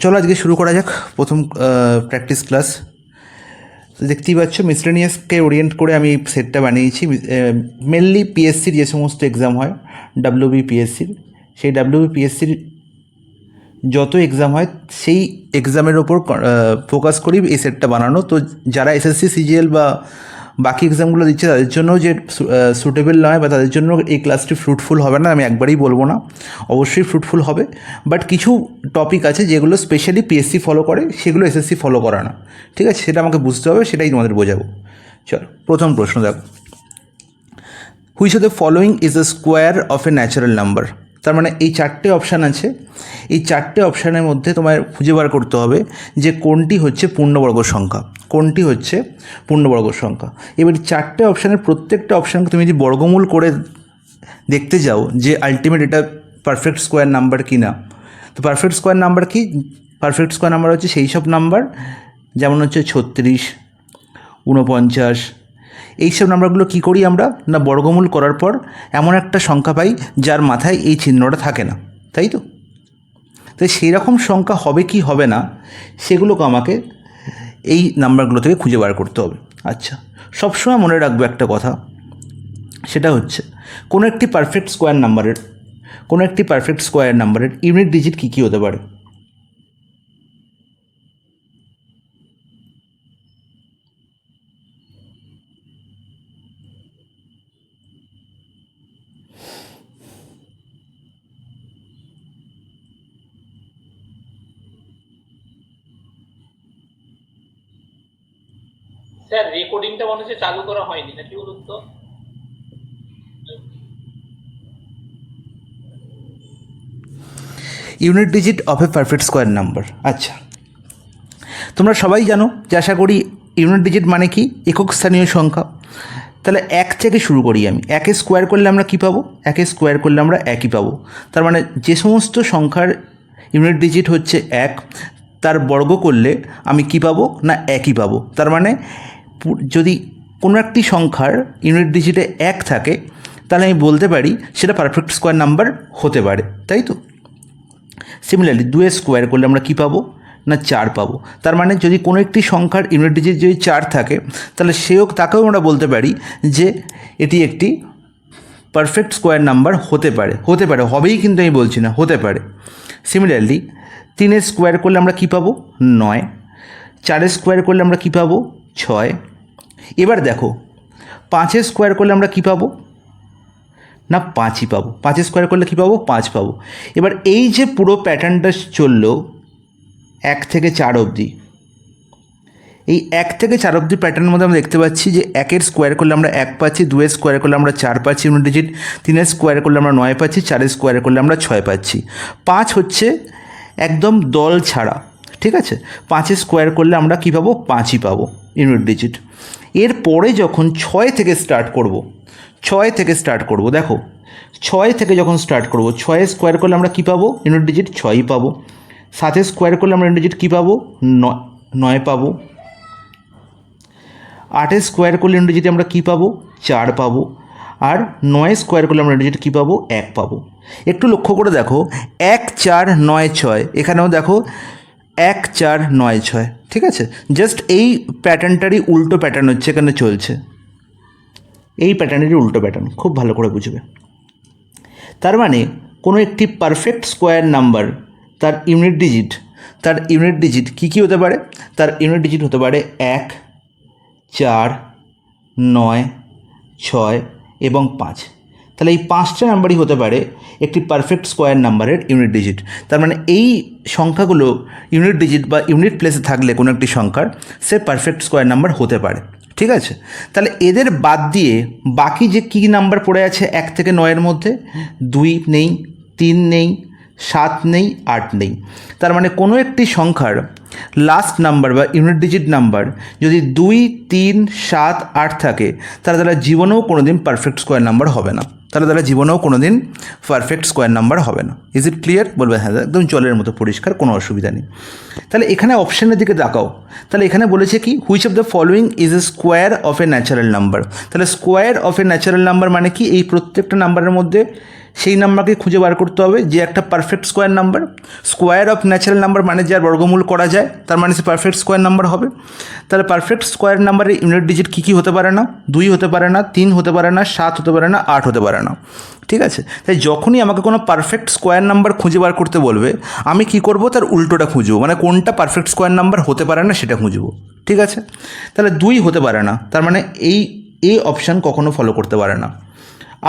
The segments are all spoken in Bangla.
চলো আজকে শুরু করা যাক প্রথম প্র্যাকটিস ক্লাস। দেখতেই পাচ্ছ মিসলেনিয়াসকে ওরিয়েন্ট করে আমি সেটটা বানিয়েছি। মেনলি পিএসসির যে সমস্ত এক্সাম হয় ডাব্লিউবিপিএসসির, সেই ডাব্লিউবিপিএসসির যত এক্সাম হয় সেই এক্সামের ওপর ফোকাস করি এই সেটটা বানানো। তো যারা এসএসসি সিজিএল বা বাকি এক্সামগুলো দিচ্ছে তাদের জন্য যে সুটেবল নয় বা তাদের জন্য এই ক্লাসটি ফ্রুটফুল হবে না আমি একবারেই বলবো না, অবশ্যই ফ্রুটফুল হবে। বাট কিছু টপিক আছে যেগুলো স্পেশালি পিএসসি ফলো করে, সেগুলো এসএসসি ফলো করে না, ঠিক আছে? সেটা আমাকে বুঝতে হবে, সেটাই তোমাদের বোঝাবো। চলো প্রথম প্রশ্ন দেখো, which of the following is the square of a natural number. তার মানে এই চারটে অপশান আছে, এই চারটে অপশানের মধ্যে তোমায় খুঁজে বার করতে হবে যে কোনটি হচ্ছে পূর্ণবর্গ সংখ্যা, কোনটি হচ্ছে পূর্ণবর্গ সংখ্যা। এবার চারটে অপশানের প্রত্যেকটা অপশানকে তুমি যদি বর্গমূল করে দেখতে যাও যে আলটিমেট এটা পারফেক্ট স্কোয়ার নাম্বার কি না। তো পারফেক্ট স্কোয়ার নাম্বার কি? পারফেক্ট স্কোয়ার নাম্বার হচ্ছে সেই সব নাম্বার যেমন হচ্ছে 36, 49, এইসব নাম্বারগুলো কী করি আমরা না বর্গমূল করার পর এমন একটা সংখ্যা পাই যার মাথায় এই চিহ্নটা থাকে না, তাই তো? তাই সেই রকম সংখ্যা হবে কি হবে না সেগুলোকে আমাকে এই নাম্বারগুলো থেকে খুঁজে বার করতে হবে। আচ্ছা, সবসময় মনে রাখবো একটা কথা, সেটা হচ্ছে কোনো একটি পারফেক্ট স্কোয়ার নাম্বারের ইউনিট ডিজিট কী কী হতে পারে? স্যার রেকর্ডিংটা মনে হচ্ছে চালু করা হয়নি, নাকি বলুন তো? Unit digit of A perfect square number. আচ্ছা, তোমরা সবাই জানো যে আশা করি ইউনিট ডিজিট মানে কি একক স্থানীয় সংখ্যা। তাহলে এক থেকে শুরু করি আমি। একে স্কোয়ার করলে আমরা কী পাবো? একে স্কোয়ার করলে আমরা একই পাবো। তার মানে যে সমস্ত সংখ্যার ইউনিট ডিজিট হচ্ছে এক, তার বর্গ করলে আমি কি পাবো না একই পাবো। তার মানে যদি কোনো একটি সংখ্যার ইউনিট ডিজিটে এক থাকে তাহলে আমি বলতে পারি সেটা পারফেক্ট স্কোয়ার নাম্বার হতে পারে, তাই তো? সিমিলারলি 2 স্কোয়ার করলে আমরা কী পাবো না 4 পাবো। তার মানে যদি কোনো একটি সংখ্যার ইউনিট ডিজিট যদি 4 থাকে তাহলে তাকেও আমরা বলতে পারি যে এটি একটি পারফেক্ট স্কোয়ার নাম্বার হতে পারে, হবেই কিন্তু আমি বলছি না, হতে পারে। সিমিলারলি 3 স্কোয়ার করলে আমরা কী পাবো? 9। 4 স্কোয়ার করলে আমরা কী পাবো? 6। এবার দেখো 5 স্কোয়ার করলে আমরা কী পাবো না 5ই পাবো। 5 স্কোয়ার করলে কী পাবো? 5 পাবো। এবার এই যে পুরো প্যাটার্নটা চললো 1 থেকে 4 অবধি, এই 1 থেকে 4 অবধি প্যাটার্নের মধ্যে আমরা দেখতে পাচ্ছি যে 1 স্কোয়ার করলে আমরা 1 পাচ্ছি, 2 স্কোয়ার করলে আমরা 4 পাচ্ছি ইউনিট ডিজিট, 3 স্কোয়ার করলে আমরা 9 পাচ্ছি, 4 স্কোয়ার করলে আমরা 6 পাচ্ছি। 5 হচ্ছে একদম দল ছাড়া, ঠিক আছে? 5 স্কোয়ার করলে আমরা কী পাবো? 5ই পাবো ইউনিট ডিজিট। এরপরে যখন 6 থেকে স্টার্ট করব, দেখো 6 থেকে যখন স্টার্ট করব, 6 স্কোয়ার করলে আমরা কী পাবো? ইউনিট ডিজিট 6ই পাবো। 7 স্কোয়ার করলে আমরা ইউনিট ডিজিট কী পাবো? 9 পাবো। 8 স্কোয়ার করলে ইউনিট ডিজিট আমরা কী পাবো? 4 পাবো। আর 9 স্কোয়ার করলে আমরা ইউনিট ডিজিট কী পাবো? 1 পাবো। একটু লক্ষ্য করে দেখো 1 4 9 6, এখানেও দেখো 1 4 9 6, ঠিক আছে? জাস্ট এই প্যাটার্নটারই উল্টো প্যাটার্ন হচ্ছে এখানে চলছে, এই প্যাটার্নেরই উল্টো প্যাটার্ন, খুব ভালো করে বুঝবে। তার মানে কোনো একটি পারফেক্ট স্কোয়ার নাম্বার তার ইউনিট ডিজিট কী কী হতে পারে? তার ইউনিট ডিজিট হতে পারে 1 4 9 6 এবং 5। তাহলে এই 5টা নাম্বারই হতে পারে একটি পারফেক্ট স্কোয়ার নাম্বারের ইউনিট ডিজিট। তার মানে এই সংখ্যাগুলো ইউনিট ডিজিট বা ইউনিট প্লেসে থাকলে কোনো একটি সংখ্যার সে পারফেক্ট স্কোয়ার নাম্বার হতে পারে, ঠিক আছে? তাহলে এদের বাদ দিয়ে বাকি যে কী নাম্বার পড়ে আছে 1 থেকে 9-এর মধ্যে? 2 নেই, 3 নেই, 7 নেই, 8 নেই। তার মানে কোনো একটি সংখ্যার লাস্ট নাম্বার বা ইউনিট ডিজিট নাম্বার যদি 2 3 7 8 থাকে তাহলে তারা জীবনেও কোনো দিন পারফেক্ট স্কোয়ার নাম্বার হবে না, ইজ ইট ক্লিয়ার? বলবে হ্যাঁ, একদম জলের মতো পরিষ্কার, কোনো অসুবিধা নেই। তাহলে এখানে অপশানের দিকে তাকাও, তাহলে এখানে বলেছে কি which of the following is a square of a natural number. তাহলে square of a natural number মানে কি এই প্রত্যেকটা নাম্বারের মধ্যে সেই নাম্বারকে খুঁজে বার করতে হবে যে একটা perfect square number. Square of natural number মানে যার বর্গমূল করা যায়, তার মানে সে পারফেক্ট স্কোয়ার নাম্বার হবে। তাহলে পারফেক্ট স্কোয়ার নাম্বারের ইউনিট ডিজিট কী কী হতে পারে না? 2 হতে পারে না, 3 হতে পারে না, 7 হতে পারে না, 8 হতে পারে না। ঠিক আছে, তাই যখনই আমাকে কোনো পারফেক্ট স্কোয়ার নাম্বার খুঁজে বার করতে বলবে, আমি কি করব, তার উল্টোটা খুঁজবো, মানে কোনটা পারফেক্ট স্কোয়ার নাম্বার হতে পারে না সেটা খুঁজবো। ঠিক আছে, তাহলে 2 হতে পারে না, তার মানে এই অপশান কখনো ফলো করতে পারে না।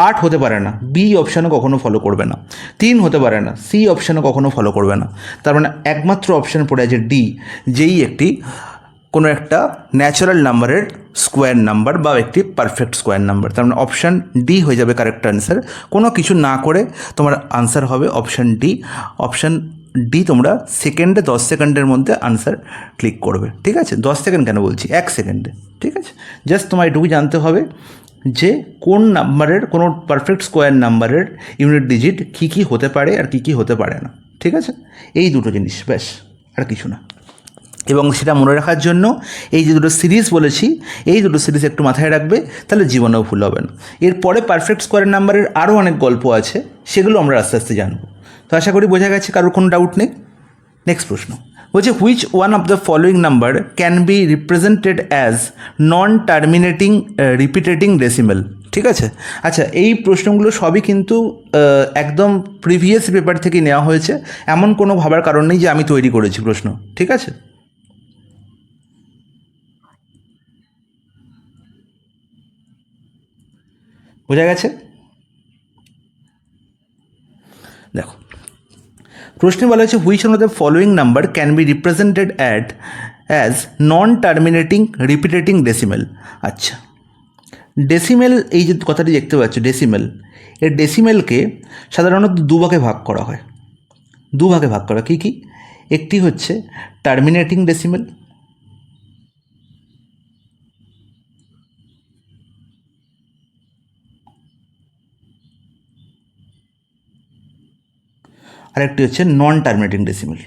8 হতে পারে না, বি অপশানও কখনো ফলো করবে না। 3 হতে পারে না, সি অপশানও কখনো ফলো করবে না। তার মানে একমাত্র অপশান পড়ে আছে ডি, যেই একটি কোনো একটা ন্যাচারাল নাম্বারের স্কোয়ার নাম্বার বা একটি পারফেক্ট স্কোয়ার নাম্বার। তার মানে অপশান ডি হয়ে যাবে কারেক্ট আনসার। কোনো কিছু না করে তোমার আনসার হবে অপশান ডি। অপশান ডি তোমরা সেকেন্ডে 10 সেকেন্ডের মধ্যে আনসার ক্লিক করবে। ঠিক আছে, 10 সেকেন্ড কেন বলছি, 1 সেকেন্ডে। ঠিক আছে, জাস্ট তোমার এটুকু জানতে হবে যে কোন নাম্বারের, কোনো পারফেক্ট স্কোয়ার নাম্বারের ইউনিট ডিজিট কী কী হতে পারে আর কী কী হতে পারে না। ঠিক আছে, এই দুটো জিনিস, ব্যাস, আর কিছু না। এবং সেটা মনে রাখার জন্য এই যে দুটো সিরিজ বলেছি, এই দুটো সিরিজ একটু মাথায় রাখবে, তাহলে জীবনেও ভুল হবে না। এরপরে পারফেক্ট স্কোয়ার নাম্বারের আরও অনেক গল্প আছে, সেগুলো আমরা আস্তে আস্তে জানবো। তো আশা করি বোঝা গেছে, কারোর কোনো ডাউট নেই। নেক্সট প্রশ্ন বলছে, which one of the following number can be represented as non terminating repeating decimal. ঠিক আছে, আচ্ছা, এই প্রশ্নগুলো সবই কিন্তু একদম প্রিভিয়াস পেপার থেকে নেওয়া হয়েছে, এমন কোনো ভাবার কারণ নেই যে আমি তৈরি করেছি প্রশ্ন। ঠিক আছে, বোঝা গেছে? দেখো, প্রশ্নে বলা হয়েছে which one of the following number can be represented as non terminating repeating decimal. আচ্ছা, ডেসিমেল, এই যে কথাটি দেখতে পাচ্ছ ডেসিমেল, এর ডেসিমেলকে সাধারণত দুভাগে ভাগ করা হয়। দুভাগে ভাগ করা, কী কী? একটি হচ্ছে টার্মিনেটিং ডেসিমেল, আর একটি হচ্ছে নন টার্মিনেটিং ডেসিমেল।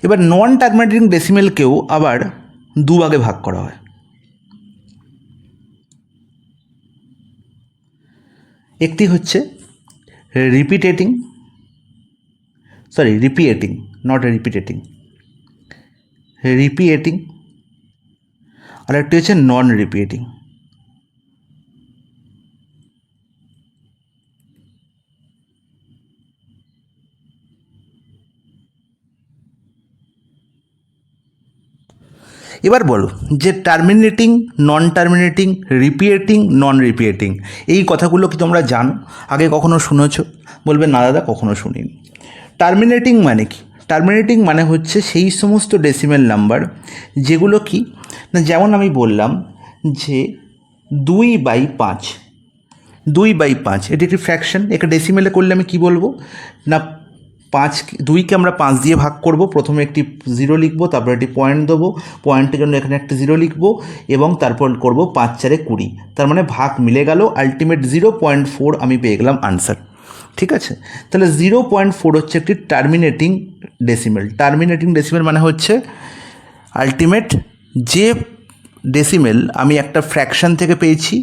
এবার নন টার্মিনেটিং ডেসিমেলকেও আবার দুভাগে ভাগ করা হয়। একটি হচ্ছে রিপিটেটিং, রিপিয়েটিং, নট রিপিটেটিং, রিপিয়েটিং, আর একটি হচ্ছে নন রিপিয়েটিং। এবার বলো যে টার্মিনেটিং, নন টার্মিনেটিং, রিপিয়েটিং, নন রিপিয়েটিং, এই কথাগুলো কি তোমরা জানো? আগে কখনো শুনেছো? বলবে না দাদা, কখনো শুনিনি। টার্মিনেটিং মানে কি? টার্মিনেটিং মানে হচ্ছে সেই সমস্ত ডেসিমেল নাম্বার যেগুলো কি না, যেমন আমি বললাম যে 2/5, 2/5 এটি একটি ফ্র্যাকশন। একে ডেসিমেলে করলে আমি কি বলবো না, 2কে আমরা 5 দিয়ে ভাগ করব। প্রথমে একটি 0 লিখবো, তারপর একটি পয়েন্ট দেবো, পয়েন্টের জন্য এখানে একটা 0 লিখবো, এবং তারপর করব 5 4 20। তার মানে ভাগ মিলে গেল, আলটিমেট 0.4 আমি পেয়ে গেলাম আনসার। ঠিক আছে, তাহলে 0.4 হচ্ছে একটি টার্মিনেটিং ডেসিমেল। টার্মিনেটিং ডেসিমেল মানে হচ্ছে আলটিমেট যে ডেসিমেল আমি একটা ফ্র্যাকশন থেকে পেয়েছি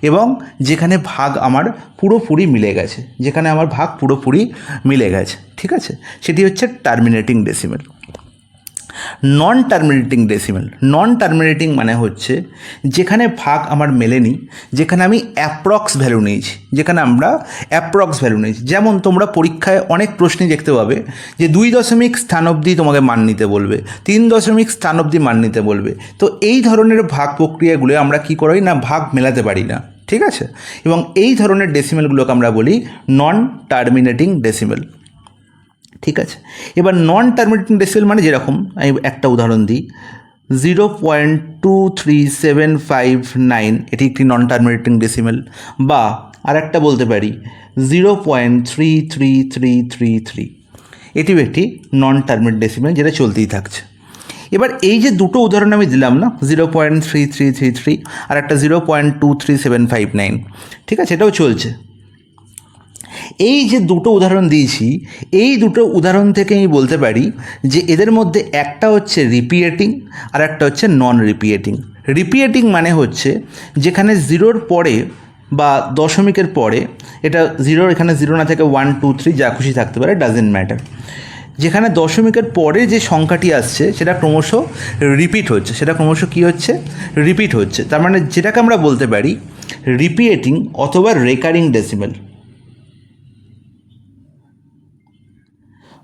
এবং যেখানে ভাগ আমার পুরোপুরি মিলে গেছে, যেখানে আমার ভাগ পুরোপুরি মিলে গেছে। ঠিক আছে, সেটি হচ্ছে টার্মিনেটিং ডেসিমেল। নন টার্মিনেটিং ডেসিমেল, নন টার্মিনেটিং মানে হচ্ছে যেখানে ভাগ আমার মেলেনি, যেখানে আমি অ্যাপ্রক্স ভ্যালু নিয়েছি, যেখানে আমরা অ্যাপ্রক্স ভ্যালু নিয়েছি। যেমন তোমরা পরীক্ষায় অনেক প্রশ্নে দেখতে পাবে যে 2 স্থান অবধি তোমাকে মান নিতে বলবে, 3 স্থান অবধি মান নিতে বলবে। তো এই ধরনের ভাগ প্রক্রিয়াগুলো আমরা কি করি না, ভাগ মেলাতে পারি না। ঠিক আছে, এবং এই ধরনের ডেসিমেলগুলোকে আমরা বলি নন টার্মিনেটিং ডেসিমেল। ঠিক আছে, এবার নন টার্মিনেটিং ডেসিমেল মানে যেরকম, আমি একটা উদাহরণ দিই, 0.23759, এটি একটি নন টার্মিনেটিং ডেসিমেল। বা আর একটা বলতে পারি 0.33333, এটিও একটি নন টার্মিনেটিং ডেসিমেল, যেটা চলতেই থাকছে। এবার এই যে দুটো উদাহরণ আমি দিলাম না, 0.3333 আর একটা 0.23759, ঠিক আছে, এটাও চলছে। এই যে দুটো উদাহরণ দিয়েছি, এই দুটো উদাহরণ থেকে আমি বলতে পারি যে এদের মধ্যে একটা হচ্ছে রিপিয়েটিং আর একটা হচ্ছে নন রিপিয়েটিং। রিপিয়েটিং মানে হচ্ছে যেখানে জিরোর পরে বা দশমিকের পরে, এটা জিরোর এখানে জিরো না থেকে 1 2 3 যা খুশি থাকতে পারে, ডাজেন্ট ম্যাটার, যেখানে দশমিকের পরে যে সংখ্যাটি আসছে সেটা ক্রমশ রিপিট হচ্ছে, সেটা ক্রমশ কী হচ্ছে, রিপিট হচ্ছে। তার মানে যেটাকে আমরা বলতে পারি রিপিয়েটিং অথবা রেকারিং ডেসিমেল,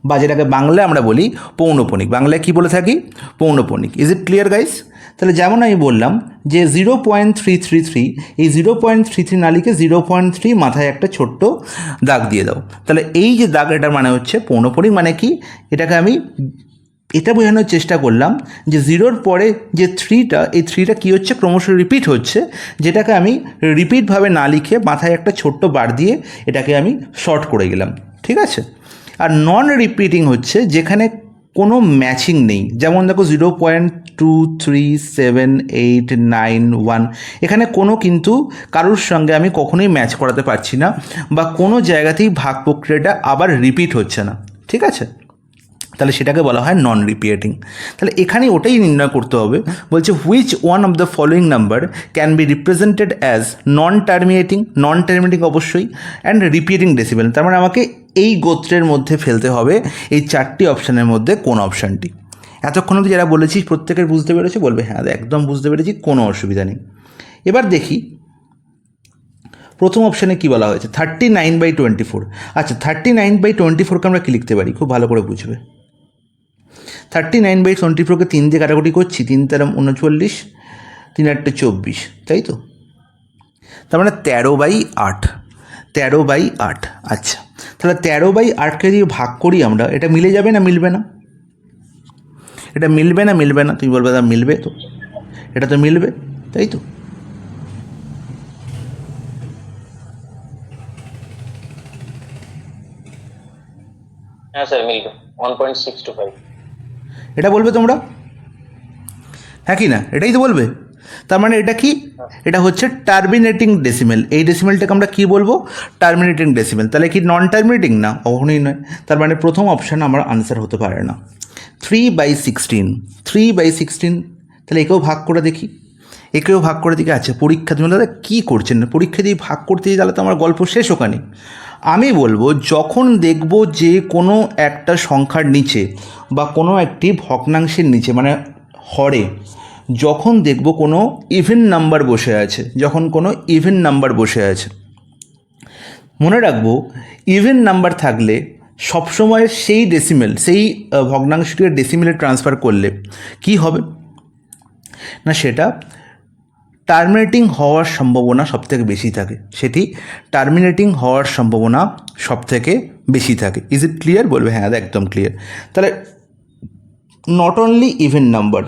বা যেটাকে বাংলায় আমরা বলি পৌনপণিক। বাংলায় কী বলে থাকি? পৌনপণিক। Is it clear guys? তাহলে যেমন আমি বললাম যে 0.333, এই 0.33 না লিখে 0.3 মাথায় একটা ছোট্ট দাগ দিয়ে দাও। তাহলে এই যে দাগ, এটার মানে হচ্ছে পৌনপণিক। মানে কি? এটাকে আমি এটা বোঝানোর চেষ্টা করলাম যে জিরোর পরে যে থ্রিটা, এই থ্রিটা কী হচ্ছে, ক্রমশ রিপিট হচ্ছে, যেটাকে আমি রিপিটভাবে না লিখে মাথায় একটা ছোট্ট বার দিয়ে এটাকে আমি শর্ট করে গেলাম। ঠিক আছে? আর নন রিপিটিং হচ্ছে যেখানে কোনো ম্যাচিং নেই। যেমন দেখো 0.23789 এখানে কোনো কিন্তু কারোর সঙ্গে আমি কখনোই ম্যাচ করাতে পারছি না, বা কোনো জায়গাতেই ভাগ প্রক্রিয়াটা আবার রিপিট হচ্ছে না। ঠিক আছে? তাহলে সেটাকে বলা হয় নন রিপিয়েটিং। তাহলে এখানে ওটাই নির্ণয় করতে হবে, বলছে which one of the following number can be represented as non terminating, non terminating অবশ্যই, অ্যান্ড রিপিয়েটিং ডেসিমেল। তার মানে আমাকে এই গোত্রের মধ্যে ফেলতে হবে এই চারটি অপশানের মধ্যে কোন অপশানটি। এতক্ষণ অবধি যারা বলেছি প্রত্যেকের বুঝতে পেরেছে, বলবে হ্যাঁ একদম বুঝতে পেরেছি, কোনো অসুবিধা নেই। এবার দেখি প্রথম অপশানে কী বলা হয়েছে, 39/24। আচ্ছা, 39/24কে আমরা কী লিখতে পারি, খুব ভালো করে বুঝবে। 39/24কে 3 দিয়ে কাটাকুটি করছি, 3 × 39, 3 × 8 = 24, তাই তো? তার মানে 13/8, 13/8। আচ্ছা, তাহলে 13/8কে দিয়ে ভাগ করি আমরা, এটা মিলে যাবে না মিলবে না? এটা মিলবে না মিলবে না? তুমি বলবে দাদা মিলবে তো, এটা তো মিলবে, তাই তো? হ্যাঁ স্যার মিলবে, 1.625। এটা বলবে তোমরা, হ্যাঁ কি না? এটাই তো বলবে। তার মানে এটা কি? এটা হচ্ছে টার্মিনেটিং ডেসিমেল। এই ডেসিমেলটাকে আমরা কি বলবো? Terminating decimal. তাহলে কি নন টার্মিনেটিং? না, কখনোই নয়। তার মানে প্রথম অপশান আমার আনসার হতে পারে না। 3/16, 3/16, তাহলে একেও ভাগ করে দেখি, একেও ভাগ করে দেখি। আচ্ছা, পরীক্ষা তুমি দাদা কী করছেন না, পরীক্ষা দিয়ে ভাগ করতে গিয়ে তাহলে তো আমার গল্প শেষ ওখানে। আমি বলবো যখন দেখব যে কোনো একটা সংখ্যার নিচে বা কোনো একটি ভগ্নাংশের নিচে, মানে হরে, যখন দেখব কোনো ইভেন নাম্বার বসে আছে, যখন কোনো ইভেন নাম্বার বসে আছে, মনে রাখবো ইভেন নাম্বার থাকলে সবসময় সেই ডেসিমেল, সেই ভগ্নাংশটিকে ডেসিমেলে ট্রান্সফার করলে কি হবে না, সেটা টার্মিনেটিং হওয়ার সম্ভাবনা সবথেকে বেশি থাকে, সেটি টার্মিনেটিং হওয়ার সম্ভাবনা সবথেকে বেশি থাকে। Is it clear? বলবে হ্যাঁ একদম ক্লিয়ার। তাহলে নট অনলি ইভেন নাম্বার,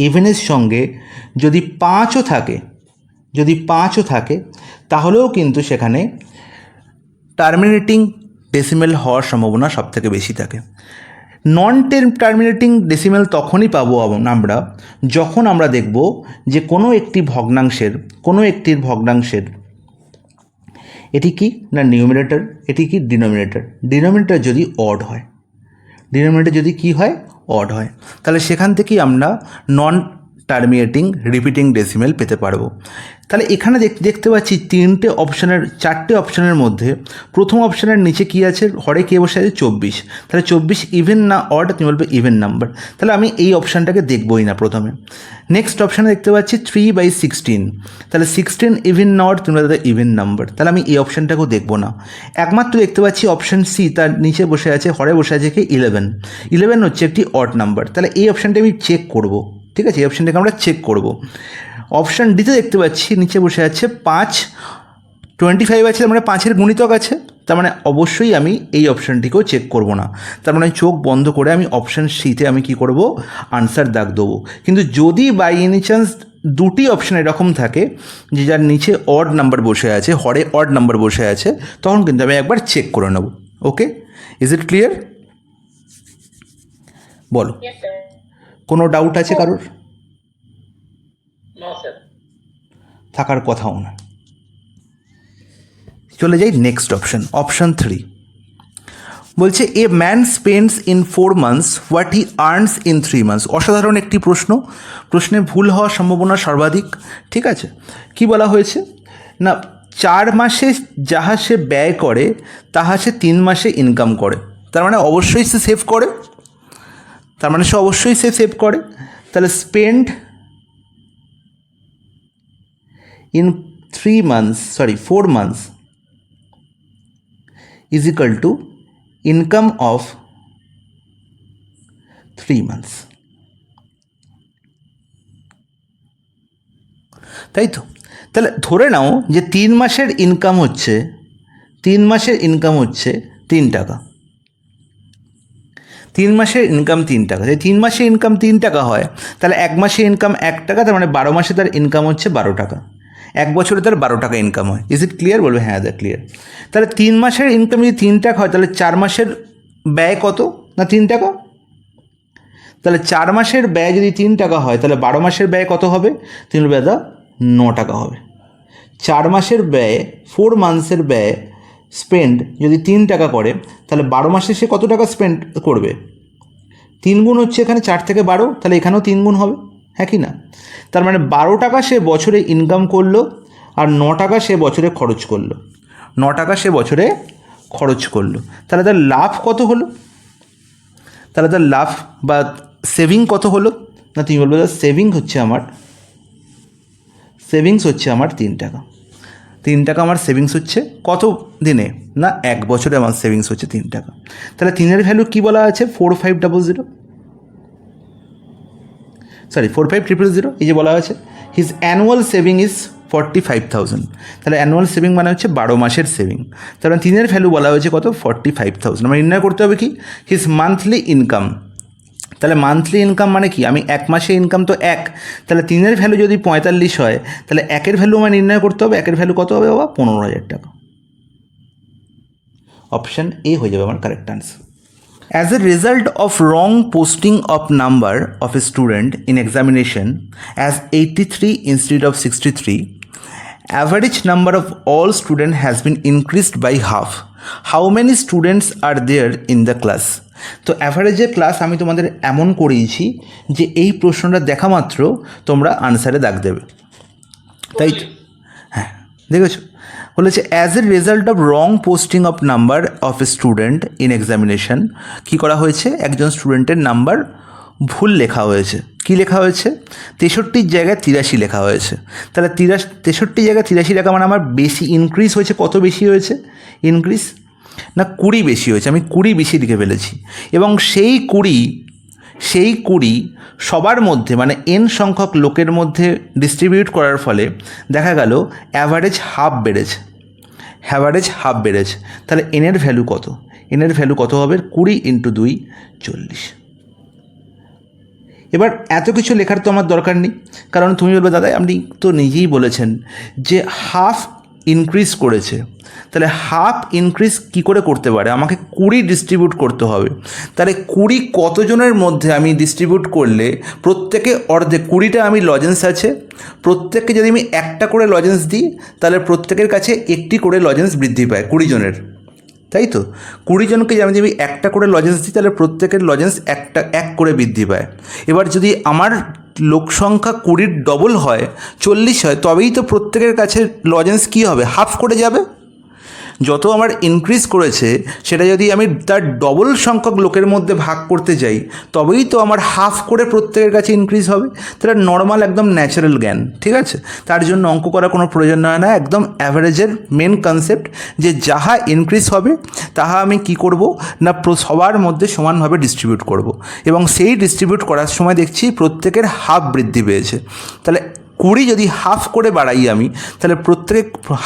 ইভেনের সঙ্গে যদি 5ও থাকে, যদি 5ও থাকে, তাহলেও কিন্তু সেখানে টার্মিনেটিং ডেসিমেল হওয়ার সম্ভাবনা সবথেকে বেশি থাকে। নন টার্মিনেটিং ডেসিমেল তখনই পাবো আমরা যখন আমরা দেখব যে কোনো একটির ভগ্নাংশের এটি কি না নিউমিনেটর, এটি কি ডিনোমিনেটর, ডিনোমিনেটর যদি অড হয়, ডিনোমিনেটর যদি কি হয়, অড হয়, তাহলে সেখান থেকেই আমরা নন টার্মিনেটিং রিপিটিং ডেসিমেল পেতে পারবো। তাহলে এখানে দেখতে পাচ্ছি চারটে অপশানের মধ্যে প্রথম অপশানের নিচে কি আছে, হরে কে বসে আছে, 24। তাহলে 24 ইভেন না অড? তুমি বলবে ইভেন নাম্বার, তাহলে আমি এই অপশানটাকে দেখবই না প্রথমে। নেক্সট অপশানে দেখতে পাচ্ছি 3/16, তাহলে 16 ইভেন না অড? তুমি বলবে ইভেন নাম্বার, তাহলে আমি এই অপশানটাকেও দেখবো না। একমাত্র দেখতে পাচ্ছি অপশান সি, তার নিচে বসে আছে, হরে বসে আছে কি 11, 11 হচ্ছে একটি অড নাম্বার, তাহলে এই অপশানটা আমি চেক করবো। ঠিক আছে, এই অপশানটাকে আমরা চেক করব। অপশান ডিতে দেখতে পাচ্ছি নিচে বসে আছে 5, 25 আছে, তার মানে 5-এর গুণিতক আছে, তার মানে অবশ্যই আমি এই অপশানটিকেও চেক করব না। তার মানে চোখ বন্ধ করে আমি অপশান সিতে আমি কি করব, আনসার দাগ দেবো। কিন্তু যদি বাই এনি চান্স দুটি অপশান এরকম থাকে যে যার নিচে অড নাম্বার বসে আছে, হরে অড নাম্বার বসে আছে, তখন কিন্তু আমি একবার চেক করে নেব। ওকে, ইজ ইট ক্লিয়ার? বলো, কোনো ডাউট আছে কারোর? থাকার কথাও না। চলে যাই নেক্সট অপশন 3 বলছে a man spends in 4 months what he earns in 3 months। অসাধারণ একটি প্রশ্নে ভুল হওয়ার সম্ভাবনা সর্বাধিক। ঠিক আছে, কি বলা হয়েছে না 4 মাসে যাহা সে ব্যয় করে তাহা সে 3 মাসে ইনকাম করে। তার মানে অবশ্যই সে সেভ করে, তাহলে spend in 4 months is equal to income of 3 months। তাই তো, তাহলে ধরে নাও যে 3 মাসের ইনকাম হচ্ছে 3 টাকা। 3 মাসের ইনকাম 3 টাকা, যদি 3 মাসে ইনকাম 3 টাকা হয় তাহলে 1 মাসে ইনকাম 1 টাকা, তার মানে 12 মাসে তার ইনকাম হচ্ছে 12 টাকা। 1 বছরে তার 12 টাকা ইনকাম হয়। Is it clear? বলবে হ্যাঁ দ্যাট ক্লিয়ার। তাহলে 3 মাসের ইনকাম যদি 3 টাকা হয় তাহলে 4 মাসের ব্যয় কত না 3 টাকা। তাহলে 4 মাসের ব্যয় যদি 3 টাকা হয় তাহলে 12 মাসের ব্যয় কত হবে? 3 দাদা 9 টাকা হবে। 4 মাসের ব্যয় 4 মান্থসের ব্যয় স্পেন্ড যদি 3 টাকা করে তাহলে 12 মাসে সে কত টাকা স্পেন্ড করবে? 3 গুণ হচ্ছে এখানে 4 থেকে 12, তাহলে এখানেও 3 গুণ হবে, হ্যাঁ কি না? তার মানে 12 টাকা সে বছরে ইনকাম করলো আর 9 টাকা সে বছরে খরচ করলো। 9 টাকা সে বছরে খরচ করলো, তাহলে তার লাভ কত হলো? তাহলে তার লাভ বা সেভিং কত হলো? না তুমি বলবে সেভিংস হচ্ছে আমার 3 টাকা। 3 টাকা আমার সেভিংস হচ্ছে কত দিনে? না 1 বছরে আমার সেভিংস হচ্ছে 3 টাকা। তাহলে 3-এর ভ্যালু কী বলা আছে? 4500 এই যে বলা হয়েছে হিজ অ্যানুয়াল সেভিং ইজ 45,000। তাহলে অ্যানুয়াল সেভিং মানে হচ্ছে 12 মাসের সেভিং। তাহলে 3-এর ভ্যালু বলা হয়েছে কত? 45,000। আমরা নির্ণয় করতে হবে কি হিজ মান্থলি ইনকাম। তাহলে মান্থলি ইনকাম মানে কি? আমি 1 মাসে ইনকাম তো 1, তাহলে 3-এর ভ্যালু যদি 45 হয় তাহলে 1-এর ভ্যালু আমার নির্ণয় করতে হবে। 1-এর ভ্যালু কত হবে বাবা? 15,000 টাকা। অপশান এ হয়ে যাবে আমার correct answer. As a result of wrong posting of number of a student in examination as 83 instead of 63, average number of all students has been increased by half. How many students are there in the class? তো অ্যাভারেজের ক্লাস আমি তোমাদের এমন করিয়েছি যে এই প্রশ্নটা দেখা মাত্র তোমরা আনসারে দাগ দেবে, তাই তো? হ্যাঁ, দেখেছো বলেছে as a result of wrong posting of number of a student in examination. কী করা হয়েছে? একজন স্টুডেন্টের নাম্বার ভুল লেখা হয়েছে। কি লেখা হয়েছে? 63 জায়গায় 83 লেখা হয়েছে। তাহলে 63 জায়গায় 83 লেখা মানে আমার বেশি ইনক্রিজ হয়েছে। কত বেশি হয়েছে ইনক্রিজ? না 20 বেশি হয়েছে। আমি 20 বেশি লিখে ফেলেছি এবং সেই 20 সবার মধ্যে মানে এন সংখ্যক লোকের মধ্যে ডিস্ট্রিবিউট করার ফলে দেখা গেল অ্যাভারেজ হাফ বেড়েছে। তাহলে এনের ভ্যালু কত? এনের ভ্যালু কত হবে? 20 × 2 40। এবার এত কিছু লেখার তো আমার দরকার নেই, কারণ তুমি বলবে দাদা আপনি তো নিজেই বলেছেন যে হাফ ইনক্রিজ করেছে। তাহলে হাফ ইনক্রিজ কী করে করতে পারে? আমাকে 20 ডিস্ট্রিবিউট করতে হবে। তাহলে 20 কতজনের মধ্যে আমি ডিস্ট্রিবিউট করলে প্রত্যেকে অর্ধেক? 20টা আমি লজেন্স আছে, প্রত্যেককে যদি আমি একটা করে লজেন্স দিই তাহলে প্রত্যেকের কাছে একটি করে লজেন্স বৃদ্ধি পায় 20 জনের, তাই তো? 20 জনকে আমি যদি একটা করে লজেন্স দিই তাহলে প্রত্যেকের লজেন্স এক করে বৃদ্ধি পায়। এবার যদি আমার লোক সংখ্যা 20-র ডবল হয় 40 হয়, তবেই তো প্রত্যেকের কাছে লজেন্স কী হবে? হাফ করে যাবে। যত আমার ইনক্রিজ করেছে সেটা যদি আমি তার ডবল সংখ্যক লোকের মধ্যে ভাগ করতে যাই তবেই তো আমার হাফ করে প্রত্যেকের কাছে ইনক্রিজ হবে। তাহলে নর্মাল একদম ন্যাচারাল জ্ঞান, ঠিক আছে? তার জন্য অঙ্ক করার কোনো প্রয়োজন হয় না। একদম অ্যাভারেজের মেন কনসেপ্ট যে যাহা ইনক্রিজ হবে তাহা আমি কি করব না সবার মধ্যে সমানভাবে ডিস্ট্রিবিউট করব, এবং সেই ডিস্ট্রিবিউট করার সময় দেখছি প্রত্যেকের হাফ বৃদ্ধি পেয়েছে। তাহলে 20 যদি হাফ করে বাড়াই আমি, তাহলে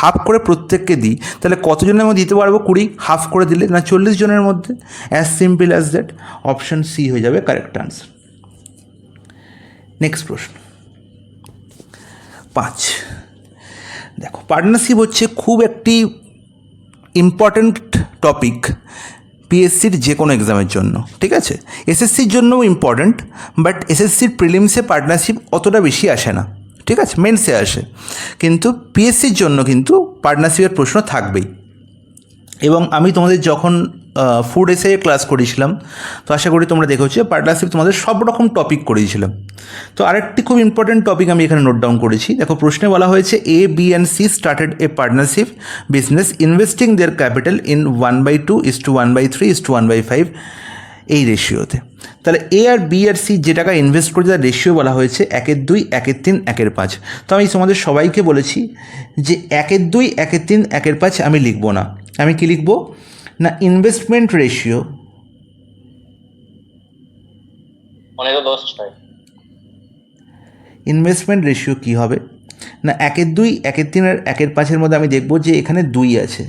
হাফ করে প্রত্যেককে দিই, তাহলে কতজনের মধ্যে দিতে পারবো? 20 হাফ করে দিলে না 40 জনের মধ্যে। As simple as that. Option C হয়ে যাবে কারেক্ট আনসার। নেক্সট প্রশ্ন 5। দেখো, পার্টনারশিপ হচ্ছে খুব একটি ইম্পর্ট্যান্ট টপিক পিএসসির যে কোনো এক্সামের জন্য, ঠিক আছে? এসএসসির জন্যও ইম্পর্ট্যান্ট, বাট এসএসসির প্রিলিমসে পার্টনারশিপ অতটা বেশি আসে না, ঠিক আছে? মেন্সে আসে, কিন্তু পিএসসির জন্য কিন্তু পার্টনারশিপের প্রশ্ন থাকবেই। এবং আমি তোমাদের যখন ফুড এসে ক্লাস করেছিলাম, তো আশা করি তোমরা দেখেছো পার্টনারশিপ তোমাদের সব রকম টপিক করিয়েছিলাম। তো আরেকটি খুব ইম্পর্টেন্ট টপিক আমি এখানে নোট ডাউন করেছি। দেখো প্রশ্নে বলা হয়েছে A B and C started a partnership business investing their capital in 1/2:1/3:1/5 এই রেশিওতে। তাহলে এ আর বি আর সি যে টাকা ইনভেস্ট করে তার রেশিও বলা হয়েছে 1/2, 1/3, 1/5। তো আমি তোমাদের সবাইকে বলেছি যে 1/2, 1/3, 1/5 আমি লিখবো না। আমি কি লিখবো না ইনভেস্টমেন্ট রেশিও 15:10:6 ইনভেস্টমেন্ট রেশিও কী হবে না 1/2, 1/3 আর 1/5 মধ্যে আমি দেখব যে এখানে 2 আছে।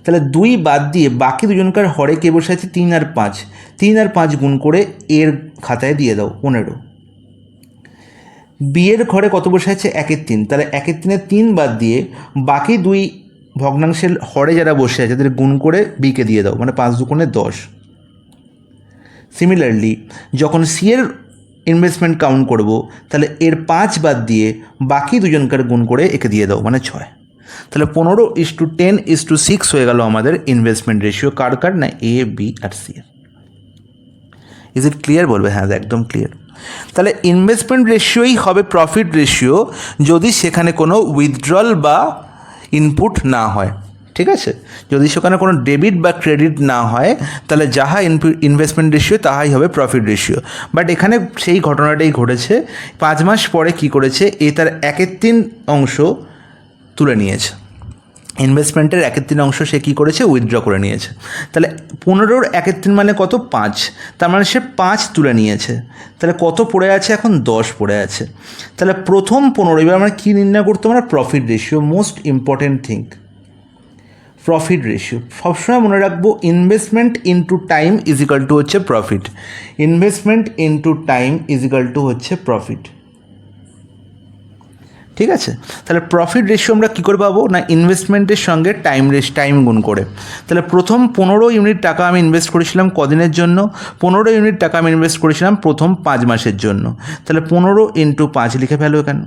তাহলে 2 বাদ দিয়ে বাকি দুজনকার হরে কে বসে আছে 3 আর 5। 3 আর 5 গুণ করে এর খাতায় দিয়ে দাও 15। বি এর ঘরে কত বসে আছে 1/3। তাহলে 1/3 3 বাদ দিয়ে বাকি 2 ভগ্নাংশের হরে যারা বসে আছে তাদের গুণ করে বিকে দিয়ে দাও, মানে 5 2 10। সিমিলারলি যখন সি এর ইনভেস্টমেন্ট কাউন্ট করব তাহলে এর 5 বাদ দিয়ে বাকি দুজনকার গুণ করে একে দিয়ে দাও, মানে 6। তাহলে 15:10:6 হয়ে গেল আমাদের ইনভেস্টমেন্ট রেশিও। কার কার না এ বি আর সি এর। ইজ ইট ক্লিয়ার বলবে? হ্যাঁ একদম ক্লিয়ার। তাহলে ইনভেস্টমেন্ট রেশিওই হবে প্রফিট রেশিও যদি সেখানে কোনো উইথড্রল বা ইনপুট না হয়। ঠিক আছে, যদি সেখানে কোনো ডেবিট বা ক্রেডিট না হয় তাহলে যাহা ইনভেস্টমেন্ট রেশিও তাহাই হবে প্রফিট রেশিও। বাট এখানে সেই ঘটনাটাই ঘটেছে। 5 মাস পরে কি করেছে, এ তার 1/3 অংশ তুলে নিয়েছে। ইনভেস্টমেন্টের 1/3 অংশ সে কী করেছে, উইথড্র করে নিয়েছে। তাহলে 15-র 1/3 মানে কত, 5। তার মানে সে 5 তুলে নিয়েছে। তাহলে কত পড়ে আছে এখন, 10 পড়ে আছে। তাহলে প্রথম 15, এবার আমরা কী নির্ণয় করতে আমরা profit ratio, most important thing profit ratio. সবসময় মনে রাখবো investment into time is equal to হচ্ছে profit. Investment into time is equal to হচ্ছে প্রফিট। ঠিক আছে, তাহলে প্রফিট রেশিও আমরা কী করে পাবো না ইনভেস্টমেন্টের সঙ্গে টাইম গুণ করে। তাহলে প্রথম 15 ইউনিট টাকা আমি ইনভেস্ট করেছিলাম কদিনের জন্য, 15 ইউনিট টাকা আমি ইনভেস্ট করেছিলাম প্রথম 5 মাসের জন্য। তাহলে 15 × 5 লিখে ফেলো এখানে।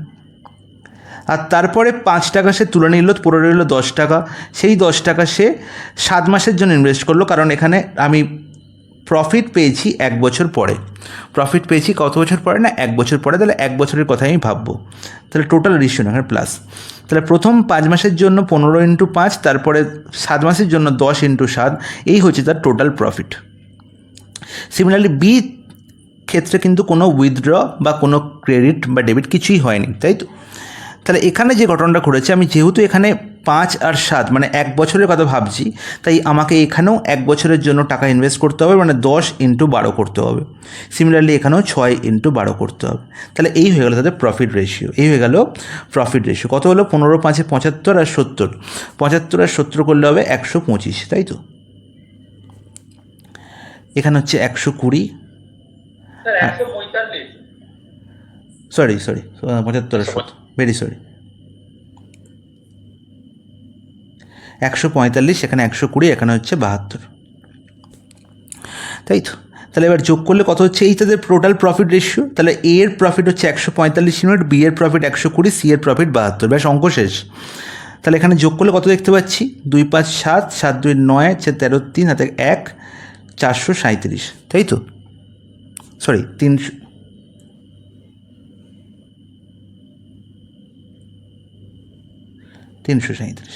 আর তারপরে 5 টাকা সে তুলে নিল, পড়ে রইল 10 টাকা। সেই 10 টাকা সে 7 মাসের জন্য ইনভেস্ট করলো, কারণ এখানে আমি প্রফিট পেয়েছি 1 বছর পরে। প্রফিট পেয়েছি কত বছর পরে না 1 বছর পরে। তাহলে 1 বছরের কথাই আমি ভাববো। তাহলে টোটাল রেশিও না এখানে প্লাস। তাহলে প্রথম 5 মাসের জন্য 15 × 5, তারপরে 7 মাসের জন্য 10 × 7, এই হচ্ছে তার টোটাল প্রফিট। সিমিলারলি বি ক্ষেত্রে কিন্তু কোনো উইথড্র বা কোনো ক্রেডিট বা ডেবিট কিছুই হয়নি, তাই তো? তাহলে এখানে যে ঘটনাটা ঘটেছে, আমি যেহেতু এখানে 5 আর 7 মানে 1 বছরের কথা ভাবছি, তাই আমাকে এখানেও 1 বছরের জন্য টাকা ইনভেস্ট করতে হবে, মানে 10 × 12 করতে হবে। সিমিলারলি এখানেও 6 × 12 করতে হবে। তাহলে এই হয়ে গেল তাদের প্রফিট রেশিও। এই হয়ে গেল প্রফিট রেশিও। কত হলো, 15 × 5 = 75 আর 70। 75 আর 70 করলে হবে 125, তাই তো? এখানে হচ্ছে 120, সরি 75 আর 70, ভেরি সরি, 145, এখানে 120, এখানে হচ্ছে 72, তাই তো? তাহলে এবার যোগ করলে কত হচ্ছে, এই তাদের টোটাল প্রফিট রেশিও। তাহলে এ এর প্রফিট হচ্ছে 145 ইউনিট, বি এর প্রফিট 120, সি এর প্রফিট 72। ব্যাস অঙ্ক শেষ। তাহলে এখানে যোগ করলে কত দেখতে পাচ্ছি, 2 × 5 = 7, 7 × 2 = 9, 13 × 3 হাতে 1, 437, তাই তো? সরি 337।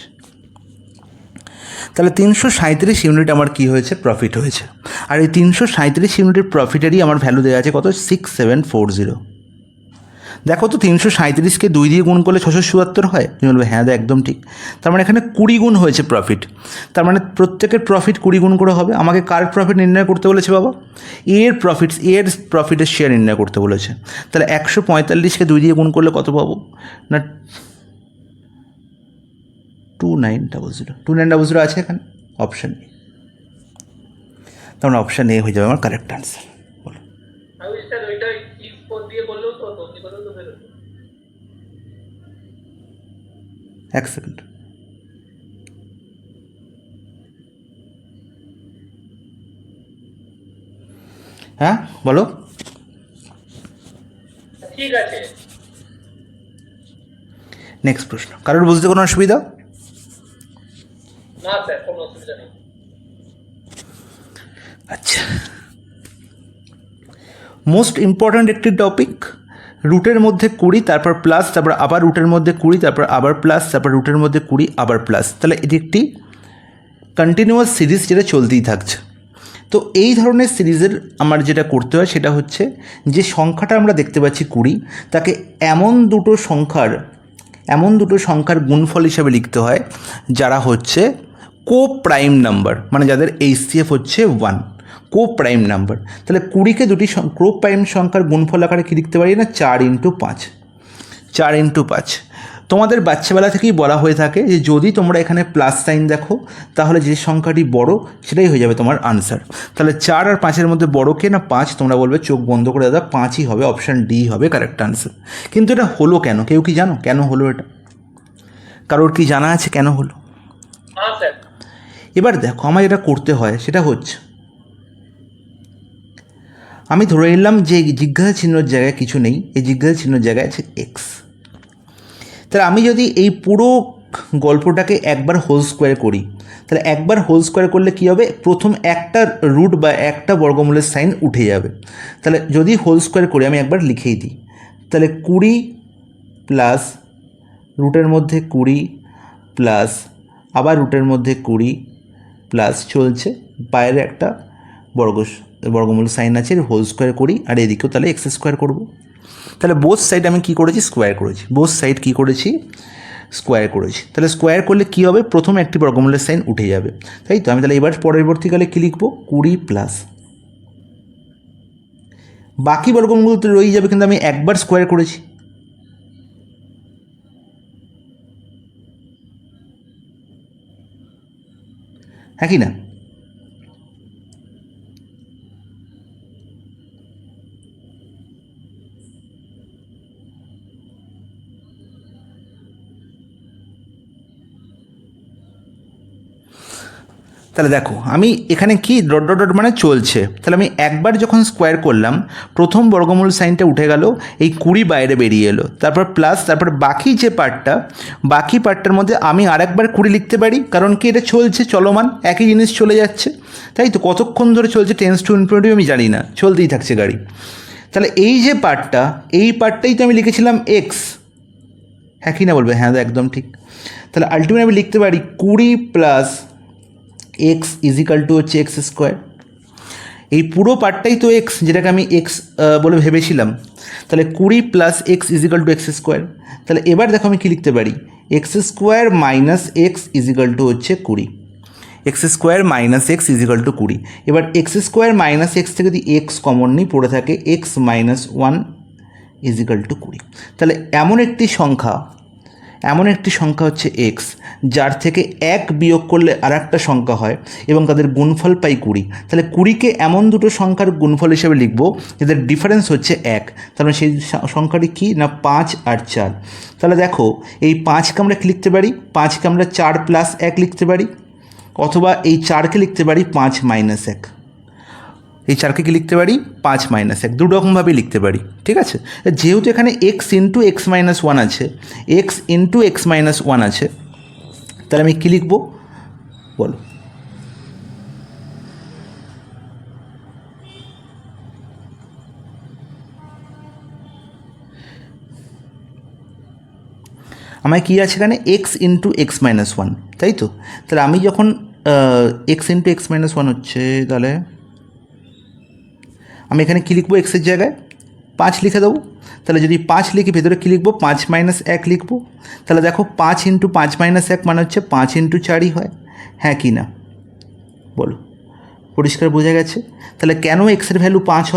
তাহলে 337 ইউনিট আমার কী হয়েছে, প্রফিট হয়েছে। আর এই 337 ইউনিটের প্রফিটেরই আমার ভ্যালু দেওয়া আছে কত, 6740। দেখো তো 337কে 2 দিয়ে গুণ করলে 677 হয়। তুমি বলবে হ্যাঁ একদম ঠিক। তার মানে এখানে 20 গুণ হয়েছে প্রফিট। তার মানে প্রত্যেকের প্রফিট 20 গুণ করে হবে। আমাকে কার প্রফিট নির্ণয় করতে বলেছে বাবা, এর প্রফিটের শেয়ার নির্ণয় করতে বলেছে। তাহলে 145কে 2 দিয়ে গুণ করলে কত পাবো না 2900। 2900 আছে এখানে অপশান এ। তার মানে অপশান এ হয়ে যাবে আমার কারেক্ট আনসার। বলো এক সেকেন্ড। হ্যাঁ বলো, ঠিক আছে। নেক্সট প্রশ্ন। কারোর বুঝতে কোনো অসুবিধা? না স্যার কোনো অসুবিধা নেই। আচ্ছা, মোস্ট ইম্পর্ট্যান্ট একটি টপিক, রুটের মধ্যে 20 তারপর প্লাস, তারপর আবার রুটের মধ্যে 20 তারপর আবার প্লাস, তারপর রুটের মধ্যে 20 আবার প্লাস। তাহলে এটি একটি কন্টিনিউয়াস সিরিজ যেটা চলতেই থাকছে। তো এই ধরনের সিরিজের আমার যেটা করতে হয় সেটা হচ্ছে যে সংখ্যাটা আমরা দেখতে পাচ্ছি 20, তাকে এমন দুটো সংখ্যার গুণফল হিসাবে লিখতে হয় যারা হচ্ছে কো প্রাইম নাম্বার, মানে যাদের এইচসিএফ হচ্ছে 1, কো প্রাইম নাম্বার। তাহলে 20কে দুটি কো প্রাইম সংখ্যার গুণফল আকারে কী লিখতে পারি না, 4x5। তোমাদের বাচ্চাবেলা থেকেই বলা হয়ে থাকে যে যদি তোমরা এখানে প্লাস সাইন দেখো তাহলে যে সংখ্যাটি বড় সেটাই হয়ে যাবে তোমার আনসার। তাহলে 4 আর 5-এর মধ্যে বড় কে না 5, তোমরা বলবে চোখ বন্ধ করে দাদা 5ই হবে, অপশান ডি হবে কারেক্ট আনসার। কিন্তু এটা হলো কেন, কেউ কি জানো কেন হলো এটা? কারোর কি জানা আছে কেন হলো? হ্যাঁ স্যার। এবার দেখো আমার যেটা করতে হয় সেটা হচ্ছে, আমি ধরে নিলাম যে জিজ্ঞাসা চিহ্নর জায়গায় কিছু নেই, এই জিজ্ঞাসা চিহ্নর জায়গায় আছে এক্স। তাহলে আমি যদি এই পুরো গল্পটাকে একবার হোল স্কোয়ার করি, তাহলে একবার হোল স্কোয়ার করলে কী হবে, প্রথম একটা রুট বা একটা বর্গমূলের সাইন উঠে যাবে। তাহলে যদি হোল স্কোয়ার করি, আমি একবার লিখেই দিই, তাহলে 20 প্লাস রুটের মধ্যে 20 প্লাস আবার রুটের মধ্যে 20 প্লাস চলছে, বাইরে একটা বর্গমূল সাইন আছে, হোল স্কোয়ার করি, আর এদিকেও তাহলে এক্স স্কোয়ার করবো। তাহলে বোথ সাইড আমি কী করেছি, স্কোয়ার করেছি, বোথ সাইড কী করেছি, স্কোয়ার করেছি। তাহলে স্কোয়ার করলে কী হবে, প্রথম একটি বর্গমূলের সাইন উঠে যাবে, তাই তো। আমি তাহলে এবার পরবর্তীকালে কী লিখবো, 20 প্লাস বাকি বর্গমূল তো রয়েই যাবে, কিন্তু আমি একবার স্কোয়ার করেছি। হ্যাঁ কি না? তাহলে দেখো আমি এখানে কি ডট ডট ডট মানে চলছে, তাহলে আমি একবার যখন স্কোয়ার করলাম প্রথম বর্গমূল সাইনটা উঠে গেল, এই 20 বাইরে বেরিয়ে এলো, তারপর প্লাস, তারপর বাকি যে বাকি পার্টটার মধ্যে আমি আরেকবার 20 লিখতে পারি, কারণ কি এটা চলছে, চলমান, একই জিনিস চলে যাচ্ছে, তাই তো। কতক্ষণ ধরে চলছে, টেন্স টু ইনফিনিটি আমি জানি না, চলতেই থাকছে গাড়ি। তাহলে এই যে এই পার্টটাই তো আমি লিখেছিলাম এক্স, হ্যাঁ কি না বলবে? হ্যাঁ একদম ঠিক। তাহলে আলটিমেট আমি লিখতে পারি 20 প্লাস এক্স ইজিক্যাল টু হচ্ছে এক্স স্কোয়ার। এই পুরো পার্টটাই তো এক্স, যেটাকে আমি এক্স বলে ভেবেছিলাম। তাহলে 20 plus x equal to x square. তাহলে এবার দেখো আমি কী লিখতে পারি, x square minus x equal to হচ্ছে 20, x square minus x equal to 20। এবার এক্স স্কোয়ার মাইনাস এক্স থেকে যদি এক্স কমন নিই, পড়ে থাকে এক্স মাইনাস 1 ইজিক্যাল টু 20। তাহলে এমন একটি সংখ্যা হচ্ছে এক্স, যার থেকে 1 বিয়োগ করলে আর একটা সংখ্যা হয় এবং তাদের গুণফল পাই 20। তাহলে 20কে এমন দুটো সংখ্যার গুণফল হিসেবে লিখব যাদের ডিফারেন্স হচ্ছে 1। তাহলে সেই সংখ্যাটি কী না 5 আর 4। তাহলে দেখো এই 5কে আমরা কী লিখতে পারি, 5কে আমরা 4 প্লাস 1 লিখতে পারি, অথবা এই 4কে লিখতে পারি 5 মাইনাস 1। এই 4কে কি লিখতে পারি, 5 মাইনাস 1, দুরকমভাবেই লিখতে পারি, ঠিক আছে। যেহেতু এখানে এক্স ইন্টু এক্স মাইনাস 1 আছে, এক্স ইন্টু এক্স মাইনাস 1 আছে, তাহলে আমি কী লিখব বলো? আমার কী আছে এখানে, এক্স ইন্টু এক্স মাইনাস 1, তাই তো। তাহলে আমি যখন এক্স ইন্টু এক্স মাইনাস 1 হচ্ছে, তাহলে আমি এখানে কী লিখবো, এক্সের জায়গায় 5 লিখে দেবো। তাহলে যদি 5 লিখি, ভেতরে কী লিখবো, 5 মাইনাস 1 লিখবো। তাহলে দেখো 5 ইন্টু 5 মাইনাস 1 মানে হচ্ছে 5 ইন্টু 4ই হয়, হ্যাঁ কি না বলো? পরিষ্কার বোঝা গেছে। তাহলে কেন এক্সের ভ্যালু 5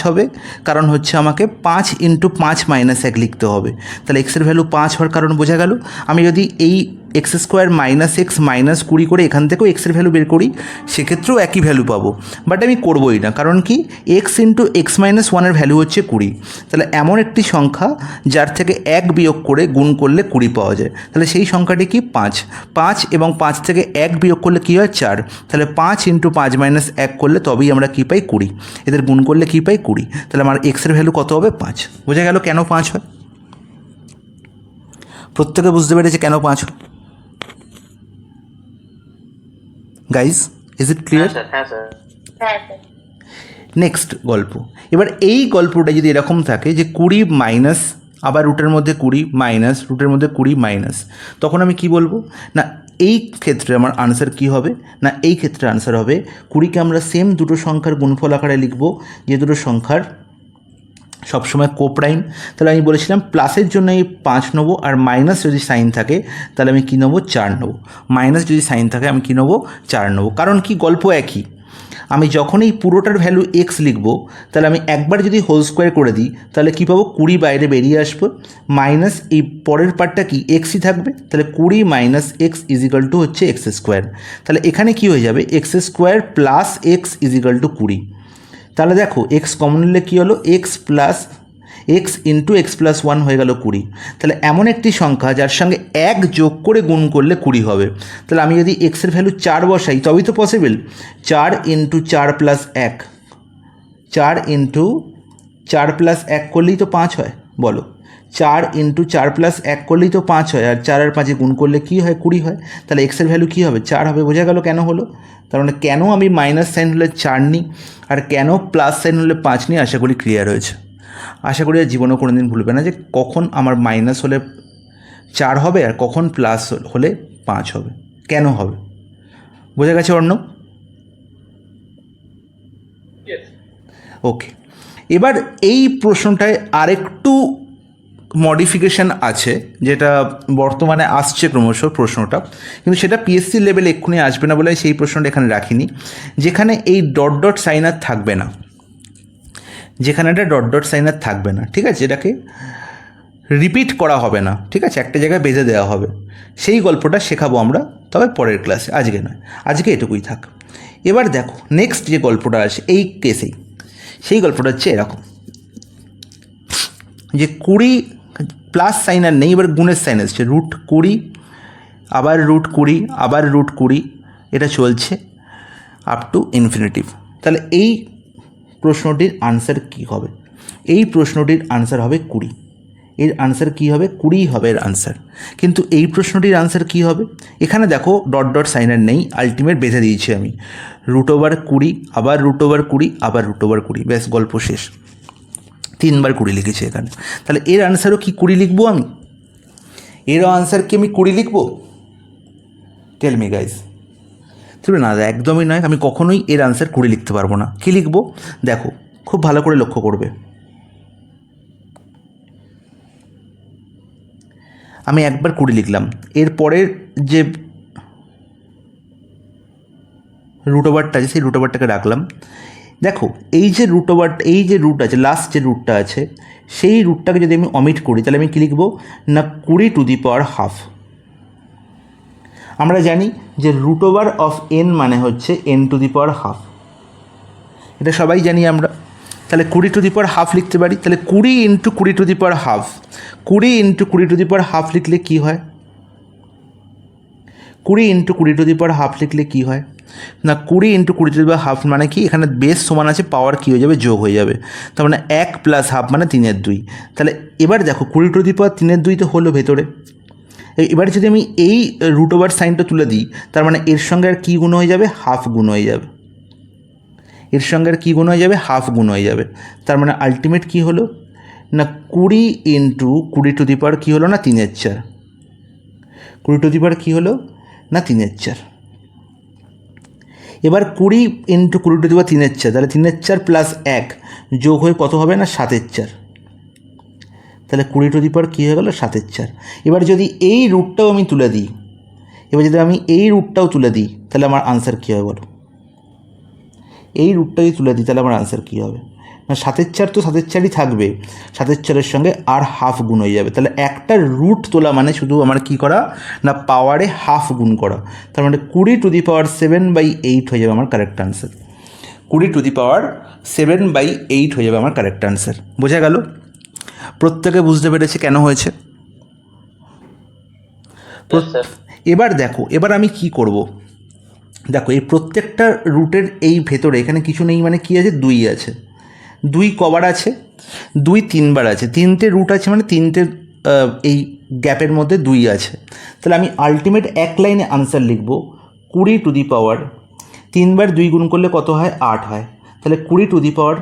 হবে, কারণ হচ্ছে আমাকে 5 ইন্টু 5 মাইনাস 1 লিখতে হবে। তাহলে এক্সের ভ্যালু 5 হওয়ার কারণ বোঝা গেল। আমি যদি এই x square minus x minus 20 করে এখান থেকেও এক্সের ভ্যালু বের করি, সেক্ষেত্রেও একই ভ্যালু পাবো, বাট আমি করবোই না, কারণ কি এক্স ইন্টু এক্স মাইনাস 1-এর ভ্যালু হচ্ছে 20। তাহলে এমন একটি সংখ্যা যার থেকে 1 বিয়োগ করে গুণ করলে 20 পাওয়া যায়, তাহলে সেই সংখ্যাটি কি 5 এবং 5 থেকে 1 বিয়োগ করলে কী হয় 4। তাহলে 5 ইন্টু 5 মাইনাস 1 করলে তবেই আমরা কী পাই 20, এদের গুণ করলে কী পাই 20। তাহলে আমার এক্সের ভ্যালু কত হবে 5। বোঝা গেল কেন 5 হয়? প্রত্যেকে বুঝতে পেরেছে কেন 5 হয়? Guys, is it clear? হ্যাঁ স্যার। নেক্সট গল্প। এবার এই গল্পটা যদি এরকম থাকে যে 20 মাইনাস আবার রুটের মধ্যে 20 মাইনাস রুটের মধ্যে 20 মাইনাস, তখন আমি কি বলবো না এই ক্ষেত্রে আমার আনসার কি হবে না এই ক্ষেত্রে আনসার হবে 20কে আমরা সেম দুটো সংখ্যার গুণফল আকারে লিখব, যে দুটো সংখ্যার সবসময় কোপ্রাইম। তাহলে আমি বলেছিলাম প্লাসের জন্য এই 5 নেবো, আর মাইনাস যদি সাইন থাকে তাহলে আমি কী নেবো 4 নেবো। মাইনাস যদি সাইন থাকে আমি কী নেবো 4 নেবো। কারণ কি গল্প একই, আমি যখন এই পুরোটার ভ্যালু এক্স লিখবো তাহলে আমি একবার যদি হোল স্কোয়ার করে দিই তাহলে কী পাবো 20 বাইরে বেরিয়ে আসবো, মাইনাস এই পরের পার্টটা কি এক্সই থাকবে, তাহলে 20 মাইনাস এক্স ইজিক্যাল টু হচ্ছে এক্স স্কোয়ার। তাহলে এখানে কি হয়ে যাবে x square plus x equal to 20। তাহলে দেখো এক্স কমন নিলে কী হলো x plus x into x plus 1 হয়ে গেল 20। তাহলে এমন একটি সংখ্যা যার সঙ্গে 1 যোগ করে গুণ করলে 20 হবে। তাহলে আমি যদি এক্সের ভ্যালু 4 বসাই তবেই তো possible. 4 into 4 plus 1, 4 into 4 plus 1 করলেই তো 5 হয়, বলো 4 ইন্টু 4 প্লাস 1 করলেই তো 5 হয়, আর 4 আর 5 গুণ করলে কী হয় 20 হয়। তাহলে এক্সের ভ্যালু কী হবে 4 হবে। বোঝা গেল কেন হলো, তার মানে কেন আমি মাইনাস সাইন হলে 4 নিই আর কেন প্লাস সাইন হলে 5 নিই। আশা করি ক্লিয়ার হয়েছে। আশা করি আর জীবনেও কোনো দিন ভুলবে না যে কখন আমার মাইনাস হলে 4 হবে আর কখন প্লাস হলে 5 হবে, কেন হবে। বোঝা গেছে অর্ণব? ওকে, এবার এই প্রশ্নটায় আরেকটু মডিফিকেশান আছে, যেটা বর্তমানে আসছে ক্রমশ প্রশ্নটা, কিন্তু সেটা পিএসসি লেভেলে এক্ষুনি আসবে না বলে সেই প্রশ্নটা এখানে রাখিনি। যেখানে এই ডট ডট সাইন আর থাকবে না, যেখানে একটা ডট ডট সাইন আর থাকবে না, ঠিক আছে, এটাকে রিপিট করা হবে না, ঠিক আছে, একটা জায়গায় বেঁধে দেওয়া হবে। সেই গল্পটা শেখাবো আমরা, তবে পরের ক্লাসে, আজকে নয়, আজকে এটুকুই থাক। এবার দেখো নেক্সট যে গল্পটা আছে এই কেসেই, সেই গল্পটা হচ্ছে এরকম যে 20 প্লাস সাইন আর নেই, এবার গুণের সাইন আসছে, রুট 20 আবার রুট 20 আবার রুট 20, এটা চলছে আপ টু ইনফিনিটিভ। তাহলে এই প্রশ্নটির আনসার কী হবে? এই প্রশ্নটির আনসার হবে 20। এর আনসার কী হবে 20 হবে এর আনসার। কিন্তু এই প্রশ্নটির আনসার কী হবে, এখানে দেখো ডট ডট সাইনার নেই, আলটিমেট বেঁধে দিয়েছি আমি, রুট ওভার 20 আবার রুট ওভার 20 আবার রুট ওভার 20, ব্যাস গল্প শেষ। 3 বার 20 লিখেছি এখানে। তাহলে এর আনসারও কি 20 লিখবো আমি? এরও আনসার কি আমি 20 লিখবো? Tell me guys. তবে না, একদমই নয়, আমি কখনোই এর আনসার 20 লিখতে পারবো না। কী লিখবো দেখো, খুব ভালো করে লক্ষ্য করবে। আমি একবার 20 লিখলাম, এর পরের যে রুট ওভারটা আছে সেই রুট ওভারটাকে রাখলাম। দেখো এই যে রুট ওভার, এই যে রুট আছে, লাস্ট যে রুটটা আছে সেই রুটটাকে যদি আমি অমিট করি তাহলে আমি কী লিখবো না 20 টু দি পাওয়ার হাফ। আমরা জানি যে রুট ওভার অফ এন মানে হচ্ছে N to the power half, এটা সবাই জানি আমরা। তাহলে 20 টু দি পাওয়ার হাফ লিখতে পারি। তাহলে 20 into 20 to the power half, 20 into 20 to the power half লিখলে কী হয়, 20 into 20 to the power half লিখলে কী হয় না 20 into 20 to the power half মানে কি, এখানে বেস সমান আছে, পাওয়ার কী হয়ে যাবে যোগ হয়ে যাবে, তার মানে 1 প্লাস হাফ মানে 3/2। তাহলে এবার দেখো 20 টু দি পাওয়ার 3/2 তো হলো ভেতরে। এবার যদি আমি এই রুট ওভার সাইনটা তুলে দিই তার মানে এর সঙ্গে আর কী গুণ হয়ে যাবে, হাফ গুণ হয়ে যাবে, এর সঙ্গে আর কী গুণ হয়ে যাবে, হাফ গুণ হয়ে যাবে। তার মানে আলটিমেট কী হলো না 20 ইন্টু 20 টু দি পাওয়ার কী হলো না 3/4, 20 টু দি পাওয়ার কী হলো না 3/4। এবার 20 ইন্টু 20 টু দি পাওয়ার 3/4, তাহলে 3/4 প্লাস 1 যোগ হয়ে কত হবে না 7/4, তাহলে 20 টু দি পাওয়ার কী হয়ে গেলো 7/4। এবার যদি এই রুটটাও আমি তুলে দিই, এবার যদি আমি এই রুটটাও তুলে দিই তাহলে আমার আনসার কী হবে বলো, এই রুটটাই তুলে দিই তাহলে আমার আনসার কী হবে না 7/4 তো 7/4ই থাকবে, 7/4-এর সঙ্গে আর হাফ গুণ হয়ে যাবে। তাহলে একটা রুট তোলা মানে শুধু আমার কী করা না পাওয়ারে হাফ গুণ করা, তার মানে 20 টু দি পাওয়ার 7/8 হয়ে যাবে আমার কারেক্ট আনসার, 20 টু দি পাওয়ার 7/8 হয়ে যাবে আমার কারেক্ট আনসার। বোঝা গেল? প্রত্যেকে বুঝতে পেরেছে কেন হয়েছে? এবার দেখো, এবার আমি কি করব, দেখো এই প্রত্যেকটা রুটের এই ভেতরে এখানে কিছু নেই মানে কি আছে, 2 আছে, 2 কবার আছে, 2 3বার আছে, 3টে রুট আছে মানে 3টে এই গ্যাপের মধ্যে 2 আছে। তাহলে আমি আলটিমেট এক লাইনে আনসার লিখব 20 টু দি পাওয়ার 3 বার 2 গুণ করলে কত হয়? 8 হয়। তাহলে 20 টু দি পাওয়ার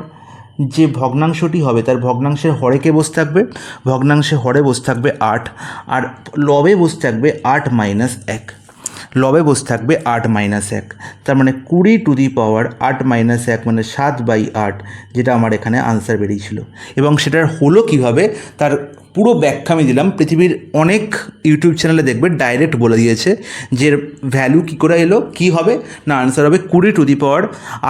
যে ভগ্নাংশটি হবে তার ভগ্নাংশের হরে কে বসে থাকবে? ভগ্নাংশে হরে বসে থাকবে 8, আর লবে বসে থাকবে 8 মাইনাস 1। লবে বসে থাকবে 8 মাইনাস 1, তার মানে 20 টু দি পাওয়ার 8 মাইনাস 1 মানে 7/8, যেটা আমার এখানে আনসার বেরিয়েছিল। এবং সেটার হলো কীভাবে তার পুরো ব্যাখ্যা আমি দিলাম। পৃথিবীর অনেক ইউটিউব চ্যানেলে দেখবে ডাইরেক্ট বলে দিয়েছে যে ভ্যালু কী করে এলো, কী হবে না, আনসার হবে 20 টু দি পাওয়ার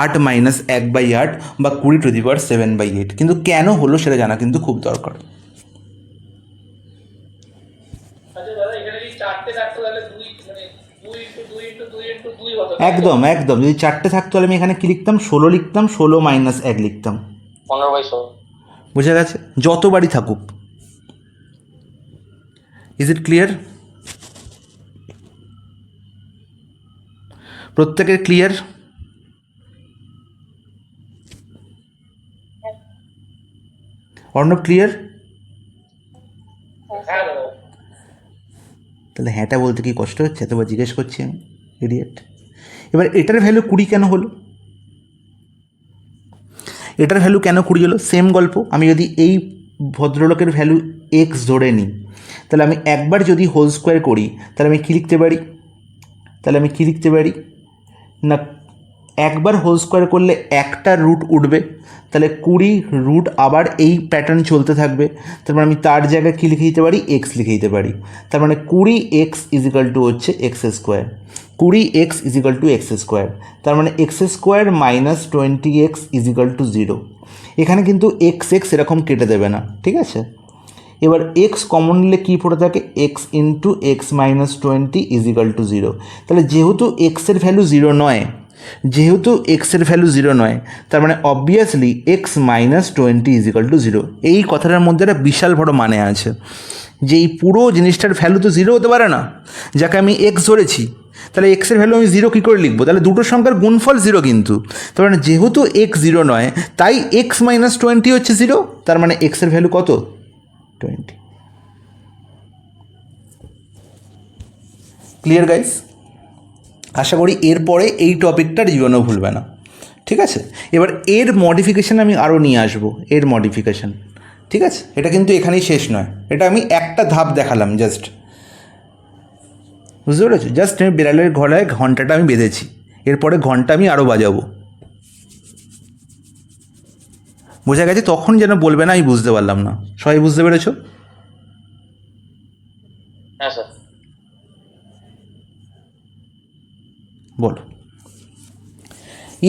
8 মাইনাস 1/8 বা 20 টু দি পাওয়ার 7/8। কিন্তু কেন হলো সেটা জানা কিন্তু খুব দরকার। আচ্ছা দাদা, এখানে যদি 4টে থাকতো তাহলে 2 মানে 2 ইন্টু 2 ইন্টু 2 ইন্টু 2 হতো। একদম একদম, যদি 4টে থাকতো তাহলে আমি এখানে কী লিখতাম? 16 লিখতাম, 16 মাইনাস 1 লিখতাম। 15/16। বোঝা গেছে? যতবারই থাকুক। Is it clear? প্রত্যেকের ক্লিয়ার? অর্ণব ক্লিয়ার? হ্যাঁ দাদা। তাহলে হ্যাঁটা বলতে কি কষ্ট হচ্ছে? এতবার জিজ্ঞেস করছি আমি, ইডিয়েট। এবার এটার ভ্যালু 20 কেন হলো? এটার ভ্যালু কেন 20 হলো? সেম গল্প। আমি যদি এই ভদ্রলোকের ভ্যালু এক্স ধরে নিই, তাহলে আমি একবার যদি হোল স্কোয়ার করি তাহলে আমি কী লিখতে পারি? না, একবার হোল স্কোয়ার করলে একটা রুট উঠবে, তাহলে 20 রুট আবার এই প্যাটার্ন চলতে থাকবে। তার মানে আমি তার জায়গায় কী লিখে দিতে পারি? এক্স লিখে দিতে পারি। তার মানে 20x ইজিক্যাল টু হচ্ছে x square. 20x equal to x square, তার মানে x square minus 20x equal to 0। এখানে কিন্তু এক্স এরকম কেটে দেবে না, ঠিক আছে? এবার এক্স কমন নিলে কী পড়ে থাকে? X into x minus 20 equal to 0। তাহলে যেহেতু এক্সের ভ্যালু 0 নয়, তার মানে obviously x minus 20 equal to 0। এই কথাটার মধ্যে একটা বিশাল বড় মানে আছে যে এই পুরো জিনিসটার ভ্যালু তো 0 হতে পারে না, যাকে আমি এক্স ধরেছি। তাহলে এক্সের ভ্যালু আমি 0 কী করে লিখবো? তাহলে দুটো সংখ্যার গুণফল 0 কিন্তু। তার মানে যেহেতু এক্স 0 নয়, তাই এক্স মাইনাস 20 হচ্ছে 0। তার মানে এক্সের ভ্যালু কত? 20। Clear guys? আশা করি এরপরে এই টপিকটার জীবনেও ভুলবে না, ঠিক আছে? এবার এর মডিফিকেশান আমি আরও নিয়ে আসবো, এর মডিফিকেশান, ঠিক আছে? এটা কিন্তু এখানেই শেষ নয়, এটা আমি একটা ধাপ দেখালাম জাস্ট, বুঝতে পেরেছো? জাস্ট আমি বিড়ালের গলায় ঘন্টাটা আমি বেঁধেছি, এরপরে ঘন্টা আমি আরও বাজাবো। বোঝা গেছে? তখন যেন বলবে না আমি বুঝতে পারলাম না। সবাই বুঝতে পেরেছো? হ্যাঁ স্যার। বলো।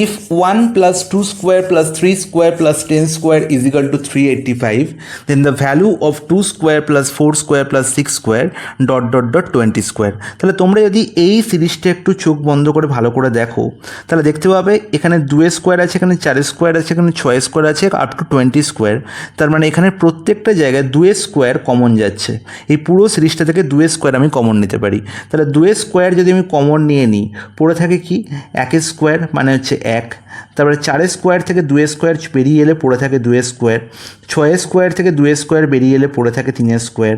If 1 plus 2 square plus 3 square plus 10 square is equal to 385, then the value of 2 square plus 4 square plus 6 square ... 20 square. তাহলে তোমরা যদি এই সিরিজটা একটু চোখ বন্ধ করে ভালো করে দেখো, তাহলে দেখতে পাবে এখানে 2 স্কোয়ার আছে, এখানে 4 স্কোয়ার আছে, এখানে 6 স্কোয়ার আছে, আপ টু 20 স্কোয়ার। তার মানে এখানে প্রত্যেকটা জায়গায় 2 স্কোয়ার কমন যাচ্ছে। এই পুরো সিরিজটা থেকে 2 স্কোয়ার আমি কমন নিতে পারি। তাহলে 2 স্কোয়ার যদি আমি কমন নিয়ে নিই, পড়ে থাকে কি? 1 স্কোয়ার মানে হচ্ছে 1। তারপরে 4 স্কোয়ার থেকে 2 স্কোয়ার বেরিয়ে এলে পড়ে থাকে 2 স্কোয়ার। 6 স্কোয়ার থেকে 2 স্কোয়ার বেরিয়ে এলে পড়ে থাকে 3 স্কোয়ার, ...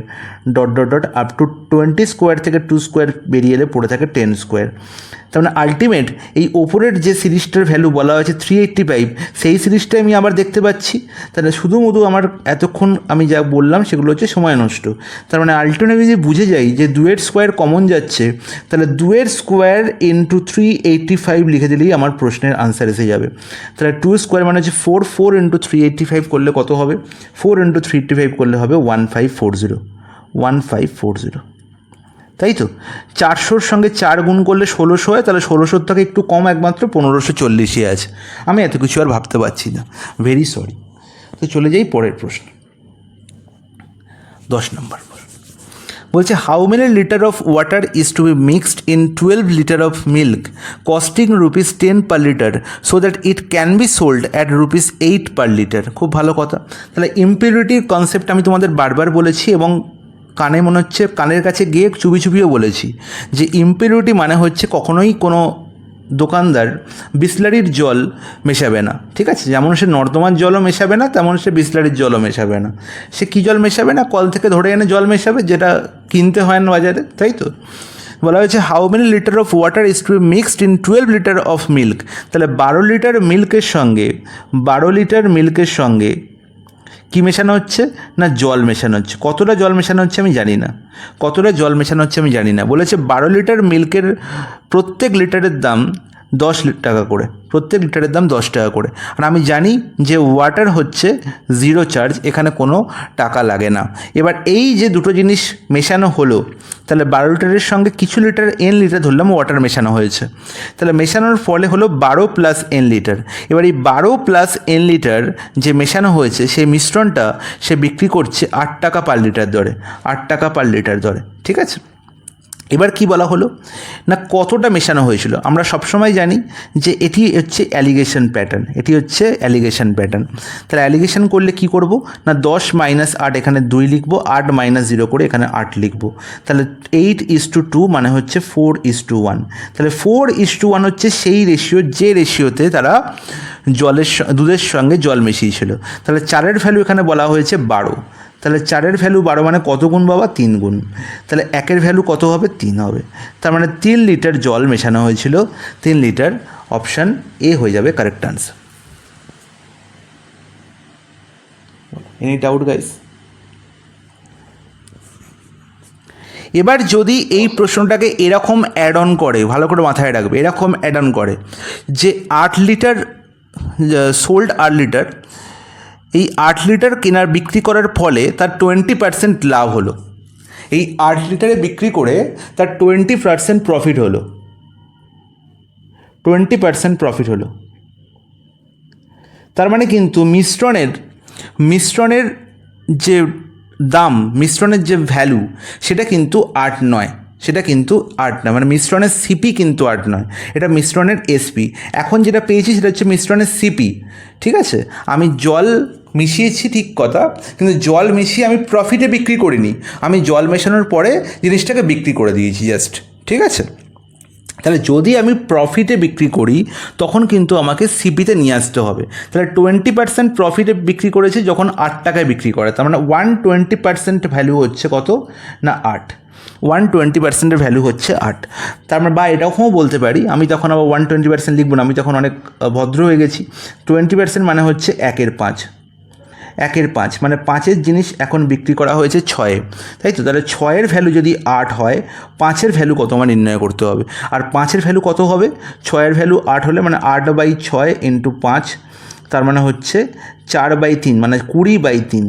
আপ টু 20 স্কোয়ার থেকে 2 স্কোয়ার বেরিয়ে এলে পড়ে থাকে 10 স্কোয়ার। তার মানে আলটিমেট এই ওপরের যে সিরিজটার ভ্যালু বলা হয়েছে 385, সেই সিরিজটাই আমি আবার দেখতে পাচ্ছি। তাহলে শুধুমধু আমার এতক্ষণ আমি যা বললাম সেগুলো হচ্ছে সময় নষ্ট। তার মানে আলটিমেটলি যদি বুঝে যাই যে 2 স্কোয়ার কমন যাচ্ছে, তাহলে 2 স্কোয়ার ইন্টু 385 লিখে দিলেই আমার প্রশ্নের আনসার এসে যাবে। তাহলে 2 স্কোয়ার মানে হচ্ছে 4, 4 ইন্টু 385 করলে কত হবে? 4 ইন্টু 385 করলে হবে 1540। তাই তো? 400-র সঙ্গে 4 গুণ করলে 1600 হয়, তাহলে 1600 থেকে একটু কম একমাত্র 1540-ই আছে। আমি এত কিছু আর ভাবতে পারছি না, ভেরি সরি। তো চলে যাই পরের প্রশ্ন, 10 নম্বর বলছে, how many litre of water is to be mixed in 12 litre of milk costing ₹10 per litre so that it can be sold at ₹8 per litre. খুব ভালো কথা। তাহলে ইম্পিউরিটির কনসেপ্ট আমি তোমাদের বারবার বলেছি এবং কানে মনে হচ্ছে কানের কাছে গিয়ে চুপি চুপিও বলেছি যে ইম্পিউরিটি মানে হচ্ছে কখনোই কোনো দোকানদার বিসলারির জল মেশাবে না, ঠিক আছে? যেমন সে নর্দমার জলও মেশাবে না, তেমন সে বিসলারির জলও মেশাবে না। সে কী জল মেশাবে না? কল থেকে ধরে এনে জল মেশাবে, যেটা কিনতে হয় না বাজারে, তাই তো? বলা হয়েছে how many litre of water is to be mixed in 12 litre of milk. তাহলে 12 লিটার মিল্কের সঙ্গে কী মেশানো হচ্ছে না জল মেশানো হচ্ছে। কতটা জল মেশানো হচ্ছে আমি জানি না। বলেছে 12 লিটার মিল্কের প্রত্যেক লিটারের দাম 10 টাকা করে, আর আমি জানি যে ওয়াটার হচ্ছে 0 চার্জ, এখানে কোনো টাকা লাগে না। এবার এই যে দুটো জিনিস মেশানো হলো, তাহলে 12 লিটারের সঙ্গে কিছু লিটার n লিটার ধরলাম ওয়াটার মেশানো হয়েছে, তাহলে মেশানোর ফলে হলো 12 প্লাস n লিটার। এবার এই 12 প্লাস n লিটার যে মেশানো হয়েছে সেই মিশ্রণটা সে বিক্রি করছে 8 টাকা পার লিটার দরে, ঠিক আছে। এবার কি বলা হলো না কতটা মেশানো হয়েছিল। আমরা সবসময় জানি যে এটি হচ্ছে অ্যালিগেশন প্যাটার্ন, তাহলে অ্যালিগেশন করলে কি করব না 10 মাইনাস 8 এখানে 2 লিখব, 8 মাইনাস 0 করে এখানে 8 লিখব, তাহলে 8:2 মানে হচ্ছে 4:1। তাহলে 4:1 হচ্ছে সেই রেশিও যে রেশিওতে তারা দুধের সঙ্গে জল মিশিয়েছিল। তাহলে 4-এর ভ্যালু এখানে বলা হয়েছে 12, তাহলে 4-এর ভ্যালু 12 মানে কত গুণ বাবা 3 গুণ, তাহলে 1-এর ভ্যালু কত হবে 3 হবে, তার মানে 3 লিটার জল মেশানো হয়েছিল, 3 লিটার, অপশান এ হয়ে যাবে correct answer. Any doubt guys? এবার যদি এই প্রশ্নটাকে এরকম অ্যাড অন করে, ভালো করে মাথায় রাখবে, এরকম অ্যাড অন করে যে 8 লিটার সোল্ড 8 লিটার, এই 8 লিটার কেনার বিক্রি করার ফলে তার 20% লাভ হলো, এই 8 লিটারে বিক্রি করে তার 20% প্রফিট হলো, 20% প্রফিট হলো। তার মানে কিন্তু মিশ্রণের যে দাম, মিশ্রণের যে ভ্যালু সেটা কিন্তু 8 নয়, মানে মিশ্রণের সিপি কিন্তু 8 নয়, এটা মিশ্রণের এসপি। এখন যেটা পেয়েছি সেটা হচ্ছে মিশ্রণের সিপি, ঠিক আছে। আমি জল মিশিয়েছি ঠিক কথা, কিন্তু জল মিশিয়ে আমি প্রফিটে বিক্রি করিনি, আমি জল মেশানোর পরে জিনিসটাকে বিক্রি করে দিয়েছি জাস্ট, ঠিক আছে। তাহলে যদি আমি প্রফিটে বিক্রি করি তখন কিন্তু আমাকে সিপিতে নিয়ে আসতে হবে। তাহলে 20% প্রফিটে বিক্রি করেছি যখন 8 টাকায় বিক্রি করে, তার মানে 120% ভ্যালু হচ্ছে কত না 8, 120%-এর ভ্যালু হচ্ছে 8। তার মানে বা এরকমও বলতে পারি, আমি তখন আবার 120% লিখব না, আমি তখন অনেক ভদ্র হয়ে গেছি। 20% মানে হচ্ছে 1/5, মানে 5-এর জিনিস এখন বিক্রি করা হয়েছে 6-এ, তাই তো। তাহলে 6-এর ভ্যালু যদি 8 হয়, 5-এর ভ্যালু কত আমার নির্ণয় করতে হবে, আর 5-এর ভ্যালু কত হবে, 6-এর ভ্যালু 8 হলে মানে 8/6 ইন্টু 5, তার মানে হচ্ছে 4/3, মানে 20/3,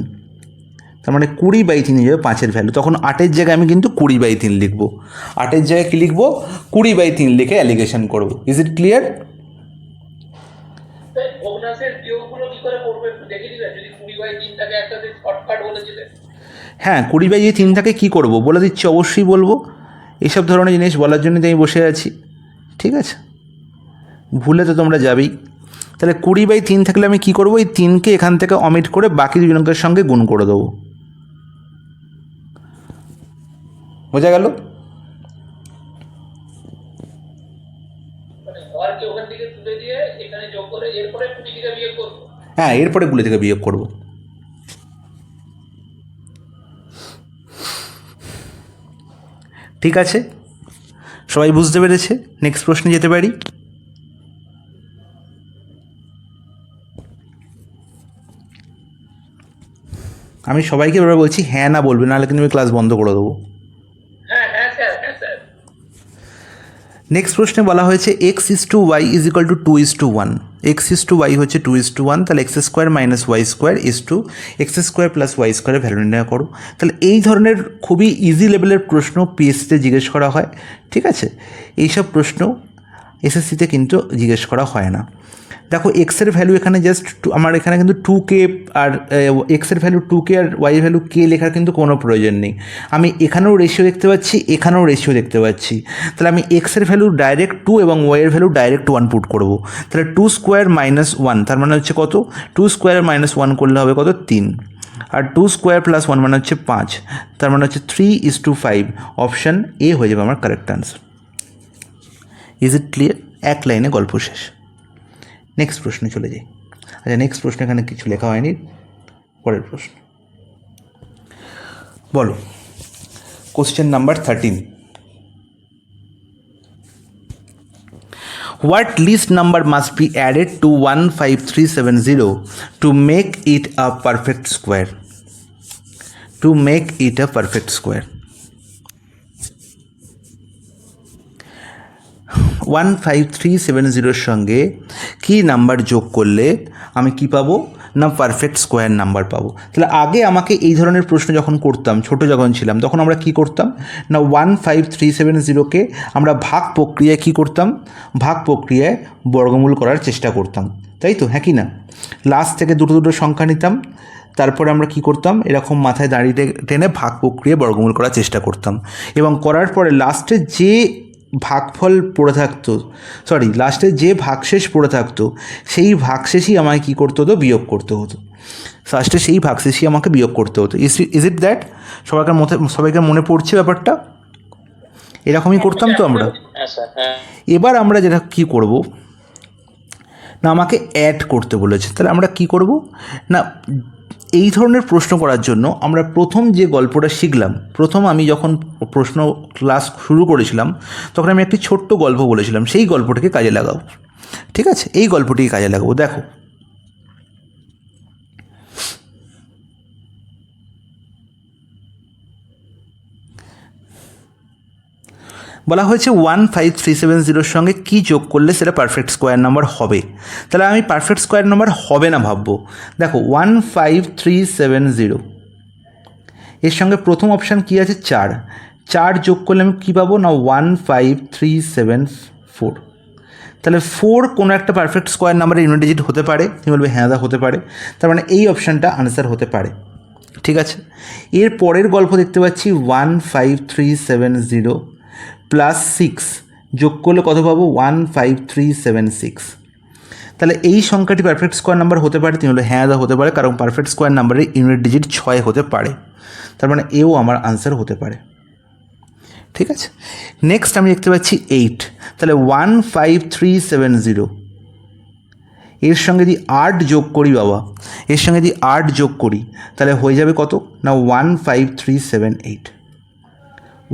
তার মানে 20/3 হয়ে যাবে 5-এর ভ্যালু। তখন 8-এর জায়গায় আমি কিন্তু 20/3 লিখব, 8-এর জায়গায় কী লিখব 20/3 লিখে অ্যালিগেশন করব। Is it clear? হ্যাঁ, 20/3 থাকে কী করব বলে দিচ্ছি, অবশ্যই বলবো, এইসব ধরনের জিনিস বলার জন্য তো আমি বসে আছি, ঠিক আছে। ভুলে তো তোমরা যাবেই। তাহলে 20/3 থাকলে আমি কী করবো, এই 3কে এখান থেকে অমিট করে বাকি দুই অঙ্কের সঙ্গে গুণ করে দেবো, বোঝা গেল? হ্যাঁ, এরপরে 20 থেকে বিয়োগ করব। ঠিক আছে, সবাই বুঝতে পেরেছে? নেক্সট প্রশ্নে যেতে পারি। আমি সবাইকে এবার বলছি হ্যাঁ না বলবে, নাহলে কিন্তু আমি ক্লাস বন্ধ করে দেবো। নেক্সট প্রশ্নে বলা হয়েছে x/y = 2:1, x/y হচ্ছে 2:1, তাহলে x² - y² x² + y² value নির্ণয় করো। তাহলে এই ধরনের খুবই ইজি লেভেলের প্রশ্ন পিএসসিতে জিজ্ঞেস করা হয়, ঠিক আছে। এইসব প্রশ্ন এসএসসিতে কিন্তু জিজ্ঞেস করা হয় না। দেখো এক্সের ভ্যালু এখানে জাস্ট আমার এখানে কিন্তু 2k, আর এক্সের ভ্যালু 2k আর ওয়াইয়ের ভ্যালু k লেখার কিন্তু কোনো প্রয়োজন নেই। আমি এখানেও রেশিও দেখতে পাচ্ছি, এখানেও রেশিও দেখতে পাচ্ছি, তাহলে আমি এক্সের ভ্যালু ডাইরেক্ট 2 এবং ওয়াইয়ের ভ্যালু ডাইরেক্ট 1 পুট করব। তাহলে 2² - 1 তার মানে হচ্ছে কত, 2² - 1 করলে হবে কত 3, আর 2² + 1 মানে হচ্ছে 5, তার মানে হচ্ছে 3:5, অপশান এ হয়ে যাবে আমার correct answer. Is it clear? এক লাইনে গল্প শেষ। নেক্সট প্রশ্নে চলে যাই। আচ্ছা, নেক্সট প্রশ্ন এখানে কিছু লেখা হয়নি, পরের প্রশ্ন বলো। Question number 13, What least number must be added to 15370 to make it a perfect square? To make it a perfect square. 15370 সঙ্গে কি নাম্বার যোগ করলে আমি কি পাবো না পারফেক্ট স্কোয়ার নাম্বার পাবো। তাহলে আগে আমাকে এই ধরনের প্রশ্ন যখন করতাম, ছোট যখন ছিলাম, তখন আমরা কি করতাম না 15370কে আমরা ভাগ প্রক্রিয়ায় কি করতাম, ভাগ প্রক্রিয়ায় বর্গমূল করার চেষ্টা করতাম, তাই তো, হ্যাঁ কি না? লাস্ট থেকে দুটো দুটো সংখ্যা নিতাম, তারপরে আমরা কি করতাম, এরকম মাথায় দাঁড়িয়ে টেনে ভাগ প্রক্রিয়ায় বর্গমূল করার চেষ্টা করতাম, এবং করার পরে লাস্টে যে ভাগফল পড়ে থাকতো, লাস্টে যে ভাগশেষ পড়ে থাকতো, সেই ভাগশেষই আমায় কী করতে হতো, বিয়োগ করতে হতো। লাস্টে সেই ভাগশেষই আমাকে বিয়োগ করতে হতো। Is it that? সবাইকার মনে পড়ছে ব্যাপারটা? এরকমই করতাম তো আমরা। এবার আমরা যেটা কী করব না, আমাকে অ্যাড করতে বলেছে। তাহলে আমরা কি করব না, এই ধরনের প্রশ্ন করার জন্য আমরা প্রথম যে গল্পটা শিখলাম, প্রথম আমি যখন প্রশ্ন ক্লাস শুরু করেছিলাম তখন আমি একটি ছোট্ট গল্প বলেছিলাম, সেই গল্পটিকে কাজে লাগাবো। ঠিক আছে, এই গল্পটিকে কাজে লাগাবো। দেখো, বলা হয়েছে 15370 সঙ্গে কী যোগ করলে সেটা পারফেক্ট স্কোয়ার নাম্বার হবে। তাহলে আমি পারফেক্ট স্কোয়ার নাম্বার হবে না ভাববো। দেখো 15370, এর সঙ্গে প্রথম অপশান কী আছে, 4 যোগ করলে আমি কী পাবো না 15374। তাহলে 4 কোনো একটা পারফেক্ট স্কোয়ার নাম্বারের ইউনিট ডিজিট হতে পারে। তুমি বলবে হ্যাঁ দা হতে পারে, তার মানে এই অপশানটা আনসার হতে পারে। ঠিক আছে, এর পরের গল্প দেখতে পাচ্ছি 15370 প্লাস 6 যোগ করলে কত পাবো, 15376। তাহলে এই সংখ্যাটি পারফেক্ট স্কোয়ার নাম্বার হতে পারে। তুমি বলে হ্যাঁ দা হতে পারে, কারণ পারফেক্ট স্কোয়ার নাম্বারের ইউনিট ডিজিট 6 হতে পারে, তার মানে এও আমার আনসার হতে পারে। ঠিক আছে, নেক্সট আমি দেখতে পাচ্ছি 8। তাহলে 15370 এর সঙ্গে যদি 8 যোগ করি বাবা, এর সঙ্গে যদি 8 যোগ করি তাহলে হয়ে যাবে কত না 15378।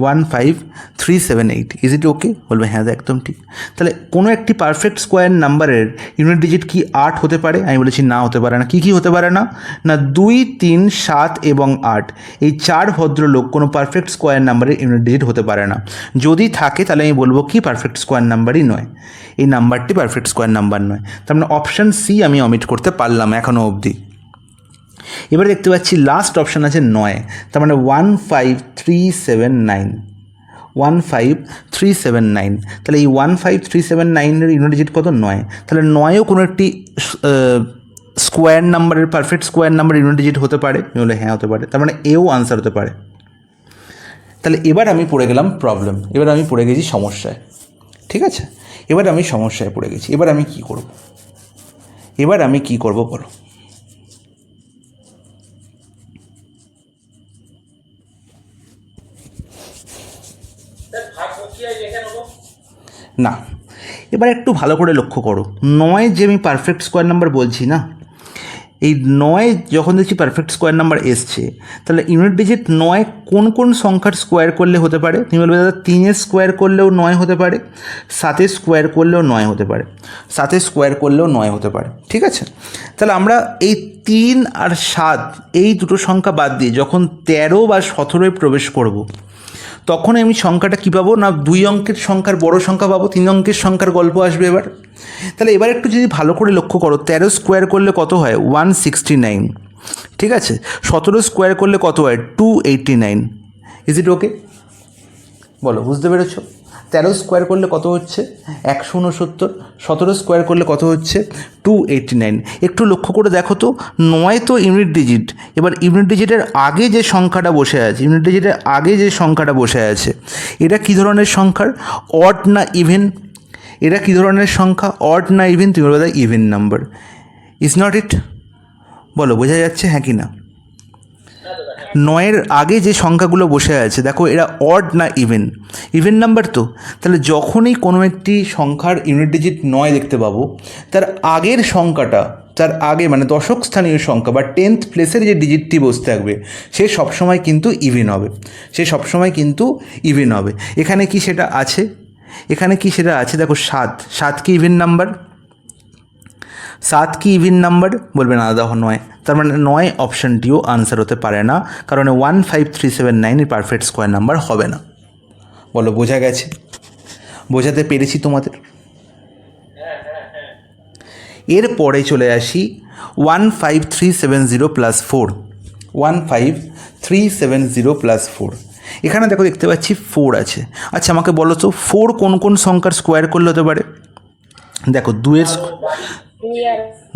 15378, ইজ ইট ওকে? বলবে হ্যাঁ একদম ঠিক। তাহলে কোনো একটি পারফেক্ট স্কোয়ার নাম্বারের ইউনিট ডিজিট কি 8 হতে পারে? আমি বলেছি না, হতে পারে না। কী হতে পারে না? না 2, 3, 7 এবং 8, এই 4 ভদ্রলোক কোনো পারফেক্ট স্কোয়ার নাম্বারের ইউনিট ডিজিট হতে পারে না। যদি থাকে তাহলে আমি বলবো কি পারফেক্ট স্কোয়ার নাম্বারই নয়, এই নাম্বারটি পারফেক্ট স্কোয়ার নাম্বার নয়। তার মানে অপশান সি আমি অমিট করতে পারলাম এখনও অবধি। এবারে দেখতে পাচ্ছি লাস্ট অপশান আছে 9, তার মানে 15379। 15379, তাহলে এই 15379-এর ইউনিট ডিজিট কত, 9। তাহলে 9ও কোনো একটি স্কোয়ার নাম্বারের perfect square number unit digit হতে পারে। বলে হ্যাঁ হতে পারে, তার মানে এও আনসার হতে পারে। তাহলে এবার আমি পড়ে গেলাম প্রবলেম, এবার আমি পড়ে গেছি সমস্যায়। ঠিক আছে, এবার আমি সমস্যায় পড়ে গেছি। এবার আমি কি করব বলো। না, এবার একটু ভালো করে লক্ষ্য করো, 9 যে আমি পারফেক্ট স্কোয়ার নাম্বার বলছি না, এই 9 যখন দেখছি পারফেক্ট স্কোয়ার নাম্বার এসছে, তাহলে ইউনিট ডিজিট 9 কোন কোন সংখ্যার স্কোয়ার করলে হতে পারে? তুমি বলবে দাদা 3-এর স্কোয়ার করলেও 9 হতে পারে, 7-এর স্কোয়ার করলেও 9 হতে পারে, 7-এর স্কোয়ার করলেও 9 হতে পারে। ঠিক আছে, তাহলে আমরা এই 3 আর 7 এই দুটো সংখ্যা বাদ দিয়ে যখন 13 বা 17-এ প্রবেশ করব, তখন আমি সংখ্যাটা কী পাবো না 2 অঙ্কের সংখ্যার বড় সংখ্যা পাবো, 3 অঙ্কের সংখ্যার গল্প আসবে এবার। তাহলে এবার একটু যদি ভালো করে লক্ষ্য করো, 13 স্কোয়ার করলে কত হয় 169। ঠিক আছে, 17 স্কোয়ার করলে কত হয় 289। ইজ ইট ওকে? বলো, বুঝতে পেরেছো? 13 স্কোয়ার করলে কত হচ্ছে 169, 17 স্কোয়ার করলে কত হচ্ছে 289। একটু লক্ষ্য করে দেখো তো, 9 তো ইউনিট ডিজিট, এবার ইউনিট ডিজিটের আগে যে সংখ্যাটা বসে আছে, এটা কী ধরনের সংখ্যার, অড না ইভেন? এটা কী ধরনের সংখ্যা, অড না ইভেন? তুমি বলবে ইভেন নাম্বার। ইজ নট ইট? বলো, বোঝা যাচ্ছে হ্যাঁ কি না? 9-এর আগে যে সংখ্যাগুলো বসে আছে, দেখো এরা অড না ইভেন? ইভেন নাম্বার তো। তাহলে যখনই কোনো একটি সংখ্যার ইউনিট ডিজিট 9 দেখতে পাবো, তার আগের সংখ্যাটা, তার আগে মানে দশক স্থানীয় সংখ্যা বা 10th প্লেসের যে ডিজিটটি বসে থাকবে, সে সবসময় কিন্তু ইভেন হবে, এখানে কি সেটা আছে? এখানে কি সেটা আছে দেখো, 7, 7 কি ইভেন নাম্বার? 7 কি ইভেন নাম্বার? বলবে না দাদা 9, তার মানে 9 অপশানটিও আনসার হতে পারে না, কারণ 15379 এর পারফেক্ট স্কোয়ার নাম্বার হবে না। বলো বোঝা গেছে? বোঝাতে পেরেছি তোমাদের? এরপরে চলে আসি 15370 প্লাস 4, 15370 প্লাস 4। এখানে দেখো দেখতে পাচ্ছি 4 আছে। আচ্ছা আমাকে বলো তো 4 কোন কোন সংখ্যার স্কোয়ার করলে হতে পারে? দেখো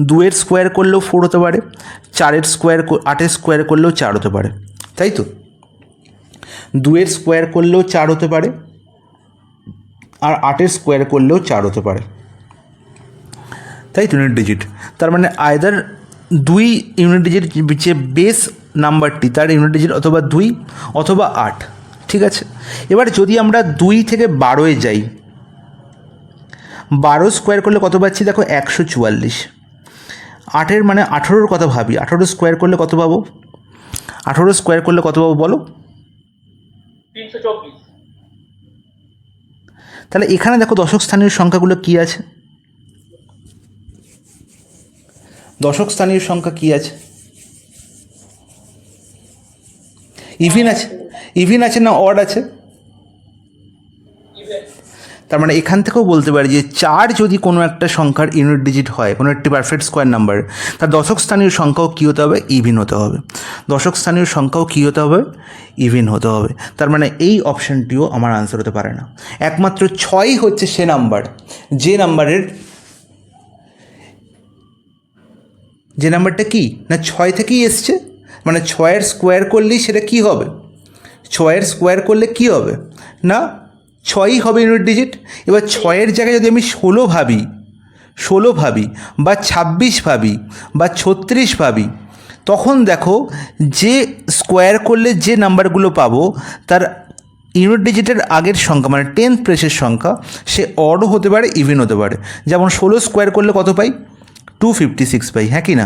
2-এর স্কোয়ার করলেও 4 হতে পারে, 4-এর স্কোয়ার 8-এর স্কোয়ার করলেও 4 হতে পারে, তাই তো? 2-এর স্কোয়ার করলেও 4 হতে পারে, আর 8-এর স্কোয়ার করলেও 4 হতে পারে, তাই তো? ইউনিট ডিজিট, তার মানে আইদার 2 ইউনিট ডিজিট যে বেস নাম্বারটি তার ইউনিট ডিজিট অথবা 2 অথবা 8, ঠিক আছে? এবার যদি আমরা 2 থেকে 12-এ যাই, 12 স্কোয়ার করলে কত পাচ্ছি দেখো 144। 8-এর মানে 18-র কথা ভাবি, 18 স্কোয়ার করলে কত পাবো? 18 স্কোয়ার করলে কত পাবো বলো? 324। তাহলে এখানে দেখো দশক স্থানীয় সংখ্যাগুলো কি আছে? দশক স্থানীয় সংখ্যা কি আছে? ইভিন আছে, ইভিন আছে না অড আছে? তার মানে এখান থেকেও বলতে পারি যে 4 যদি কোনো একটা সংখ্যার ইউনিট ডিজিট হয়, কোনো একটি পারফেক্ট স্কোয়ার নাম্বার, তার দশক স্থানীয় সংখ্যাও কী হতে হবে? ইভিন হতে হবে। দশক স্থানীয় সংখ্যাও কী হতে হবে? ইভিন হতে হবে। তার মানে এই অপশানটিও আমার আনসার হতে পারে না। একমাত্র 6 হচ্ছে সে নাম্বার যে নাম্বারটা কি না 6 থেকেই এসছে, মানে 6-এর স্কোয়ার করলেই সেটা কি হবে? 6-এর স্কোয়ার করলে কি হবে না 6ই হবে ইউনিট ডিজিট। এবার 6-এর জায়গায় যদি আমি 16 ভাবি বা 26 ভাবি বা 36 ভাবি, তখন দেখো যে স্কোয়ার করলে যে নাম্বারগুলো পাবো তার ইউনিট ডিজিটের আগের সংখ্যা মানে 10th প্লেসের সংখ্যা সে অডও হতে পারে, ইভেন হতে পারে। যেমন 16 স্কোয়ার করলে কত পাই? 256 পাই, হ্যাঁ কি না?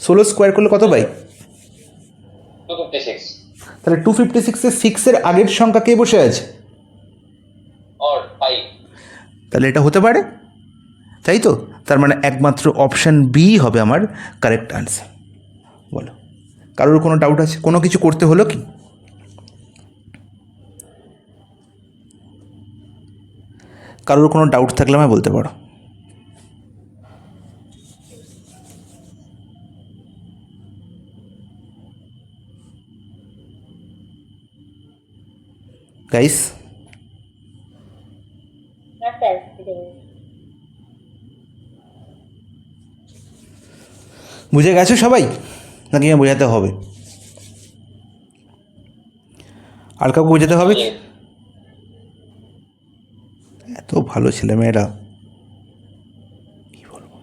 16 স্কোয়ার করলে কত পাই? 256। তাহলে 256-এ 6-এর আগের সংখ্যা কে বসে আছে? অড 5। তাহলে এটা হতে পারে, তাই তো? তার মানে একমাত্র অপশান বি হবে আমার কারেক্ট আনসার। বলো কারোর কোনো ডাউট আছে? কোনো কিছু করতে হলো কি? কারোর কোনো ডাউট থাকলে আমায় বলতে পারো। গাইস বুঝে গেছো সবাই নাকি বোঝাতে হবে? আর কাউকে বোঝাতে হবে কি? এত ভালো ছেলে মেয়েরা, কি বলবো।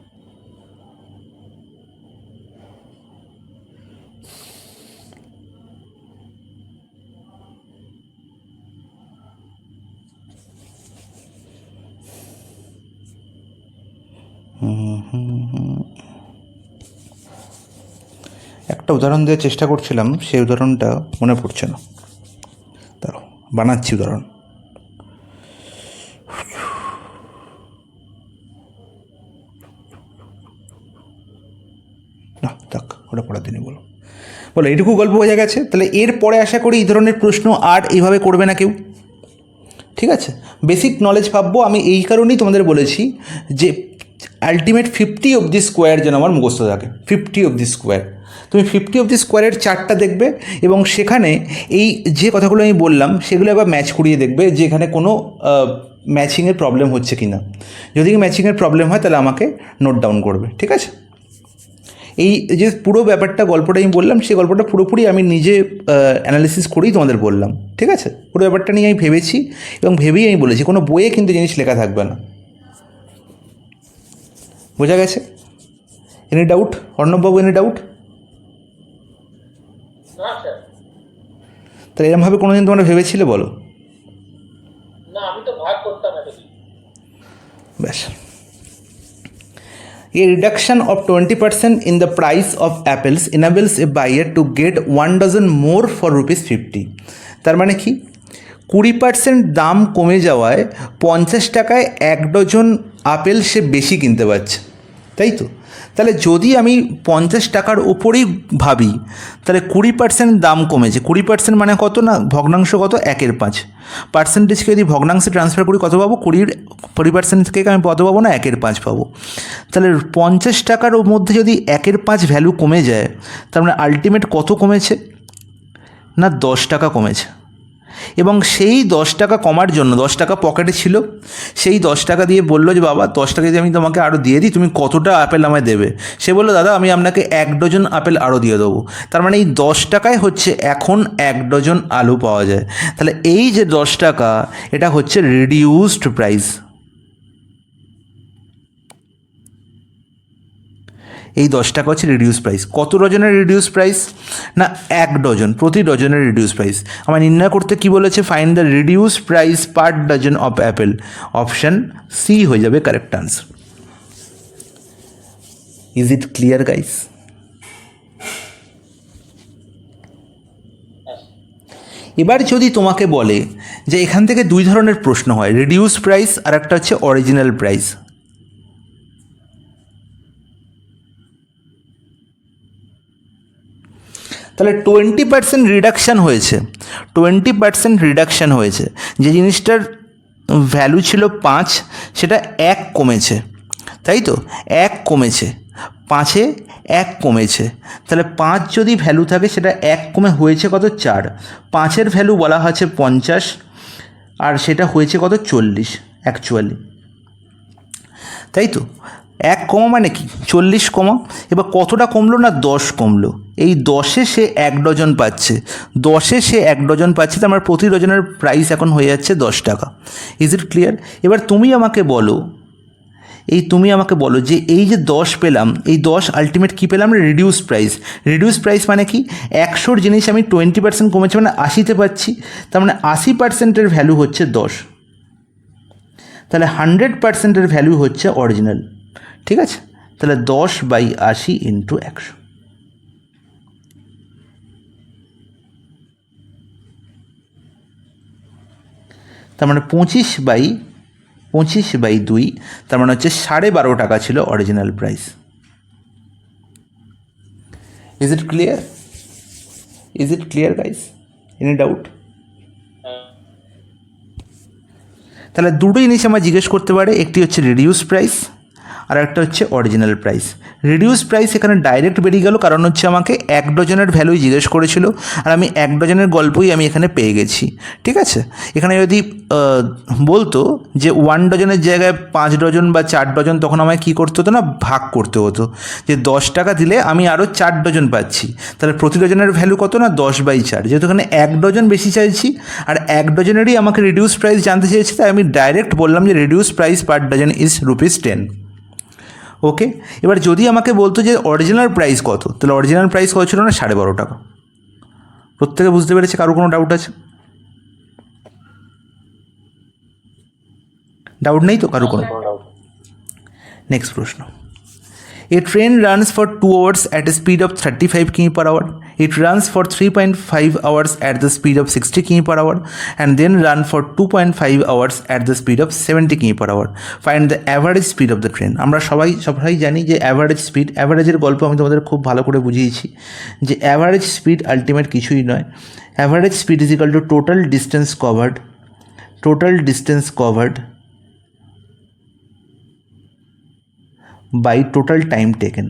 একটা উদাহরণ দেওয়ার চেষ্টা করছিলাম, সেই উদাহরণটা মনে পড়ছে না, দাঁড়াও বানাচ্ছি উদাহরণ। না থাক, ওটা পড়ার দিনই বলো। এইটুকু গল্প বোঝা গেছে। তাহলে এরপরে আশা করি এই ধরনের প্রশ্ন আর এইভাবে করবে না কেউ, ঠিক আছে? বেসিক নলেজ ভাববো। আমি এই কারণেই তোমাদের বলেছি যে আলটিমেট 50 অবধি স্কোয়ার যেন আমার মুখস্থ থাকে। 50 অবধি স্কোয়ার, তুমি 50 অবধি স্কোয়ারের চার্টটা দেখবে এবং সেখানে এই যে কথাগুলো আমি বললাম সেগুলো একবার ম্যাচ করিয়ে দেখবে যে এখানে কোনো ম্যাচিংয়ের প্রবলেম হচ্ছে কি না। যদি ম্যাচিংয়ের প্রবলেম হয় তাহলে আমাকে নোট ডাউন করবে, ঠিক আছে? এই যে পুরো ব্যাপারটা গল্পটা আমি বললাম, সেই গল্পটা পুরোপুরি আমি নিজে অ্যানালিসিস করেই তোমাদের বললাম, ঠিক আছে? পুরো ব্যাপারটা নিয়ে আমি ভেবেছি এবং ভেবেই আমি বলেছি, কোনো বইয়ে কিন্তু জিনিস লেখা থাকবে না। বোঝা গেছে? এনি ডাউট অর্ণববাবু? Any doubt? না স্যার। তাহলে এরমভাবে কোনো দিন তোমরা ভেবেছিলে বলো? না, আমি তো ভাগ করতাম না। ব্যাস। A reduction of 20% in the price of apples enables a buyer to get 1 dozen more for rupees 50। তার মানে কি? 20% দাম কমে যাওয়ায় 50 টাকায় 1 ডজন আপেল সে বেশি কিনতে পারছে, তাই তো? তাহলে যদি আমি 50 টাকার ওপরেই ভাবি, তাহলে 20% দাম কমেছে। 20% মানে কত না, ভগ্নাংশ কত, 1/5। পার্সেন্টেজকে যদি ভগ্নাংশে ট্রান্সফার করি কত পাবো, 20% থেকে আমি কত পাবো না, 1/5 পাবো। তাহলে 50 টাকার মধ্যে যদি 1/5 ভ্যালু কমে যায়, তার মানে আলটিমেট কত কমেছে না, 10 টাকা কমেছে। এবং সেই 10 টাকা কমার জন্য, 10 টাকা পকেটে ছিল, সেই 10 টাকা দিয়ে বললো যে বাবা 10 টাকা যদি আমি তোমাকে আরও দিয়ে দিই, তুমি কতটা আপেল আমায় দেবে? সে বললো দাদা আমি আপনাকে 1 ডজন আপেল আরও দিয়ে দেবো। তার মানে এই 10 টাকায় হচ্ছে এখন 1 ডজন আলু পাওয়া যায়। তাহলে এই যে 10 টাকা, এটা হচ্ছে রিডিউসড প্রাইস। এই 10 টাকা হচ্ছে রিডিউস প্রাইস। কত ডজনের রিডিউস প্রাইস না, 1 ডজন, প্রতি ডজনের রিডিউস প্রাইস। আমার নির্ণয় করতে কি বলেছে, find the reduce price per dozen of apple. Option C হয়ে যাবে correct answer. Is it clear guys? এবার যদি তোমাকে বলে যে এখান থেকে 2 ধরনের প্রশ্ন হয়, রিডিউস প্রাইস আর একটা হচ্ছে অরিজিনাল প্রাইস। তাহলে 20% রিডাকশান হয়েছে, 20% রিডাকশান হয়েছে। যে জিনিসটার ভ্যালু ছিল 5, সেটা 1 কমেছে, তাই তো? 1 কমেছে, 5-এ 1 কমেছে। তাহলে 5 যদি ভ্যালু থাকে, সেটা 1 কমে হয়েছে কত, 4। 5-এর ভ্যালু বলা হচ্ছে 50, আর সেটা হয়েছে কত, 40 অ্যাকচুয়ালি, তাই তো? 1 কমা মানে কি, 40 কমা। এবার কতটা কমলো না, 10 কমলো। এই 10-এ সে 1 ডজন পাচ্ছে, 10-এ সে 1 ডজন পাচ্ছে। তো আমার প্রতি ডজনের প্রাইস এখন হয়ে যাচ্ছে 10 টাকা। Is it clear? এবার তুমি আমাকে বলো যে এই যে 10 পেলাম, এই 10 আলটিমেট কী পেলাম, রিডিউস প্রাইস। রিডিউস প্রাইস মানে কি, 100-র জিনিস আমি 20% কমেছে মানে 80-তে পাচ্ছি। তার মানে 80%-এর ভ্যালু হচ্ছে 10। তাহলে 100%-এর ভ্যালু হচ্ছে অরিজিনাল, ঠিক আছে? তাহলে 10/80 ইন্টু 100। তার মানে 25/2, তার মানে হচ্ছে 12.5 টাকা ছিল original price. Is it clear? Is it clear guys? Any doubt? তাহলে দুটো জিনিস আমার জিজ্ঞেস করতে পারে, একটি হচ্ছে রিডিউস প্রাইস আর একটা হচ্ছে অরিজিনাল প্রাইস। রিডিউস প্রাইস এখানে ডাইরেক্ট বেরিয়ে গেল, কারণ হচ্ছে আমাকে 1 ডজনের ভ্যালুই জিজ্ঞেস করেছিল, আর আমি 1 ডজনের গল্পই আমি এখানে পেয়ে গেছি, ঠিক আছে? এখানে যদি বলতো যে 1 ডজনের জায়গায় 5 ডজন বা 4 ডজন, তখন আমায় কী করতে হতো না, ভাগ করতে হতো। যে 10 টাকা দিলে আমি আরও 4 ডজন পাচ্ছি, তাহলে প্রতি ডজনের ভ্যালু কত না, 10/4। যেহেতু এখানে 1 ডজন বেশি চাইছি, আর 1 ডজনেরই আমাকে রিডিউস প্রাইস জানতে চেয়েছি, তাই আমি ডাইরেক্ট বললাম যে reduce price per dozen is ₹10। ওকে, এবার যদি আমাকে বলতো যে অরিজিনাল প্রাইস কত, তাহলে অরিজিনাল প্রাইস কত ছিল না, 12.5 টাকা। প্রত্যেকে বুঝতে পেরেছে? কারো কোনো ডাউট আছে? ডাউট নেই তো কারো কোনো? নেক্সট প্রশ্ন। A train runs for 2 hours at a speed of 35 km/h. It runs for 3.5 hours at the speed of 60 km/h and then run for 2.5 hours at the speed of 70 km/h. Find the average speed of the train. আমরা সবাই জানি যে অ্যাভারেজ স্পিড, অ্যাভারেজের গল্প আমি তোমাদের খুব ভালো করে বুঝিয়েছি যে অ্যাভারেজ স্পিড আলটিমেট কিছুই নয়। Average speed is equal to total distance covered by total time taken.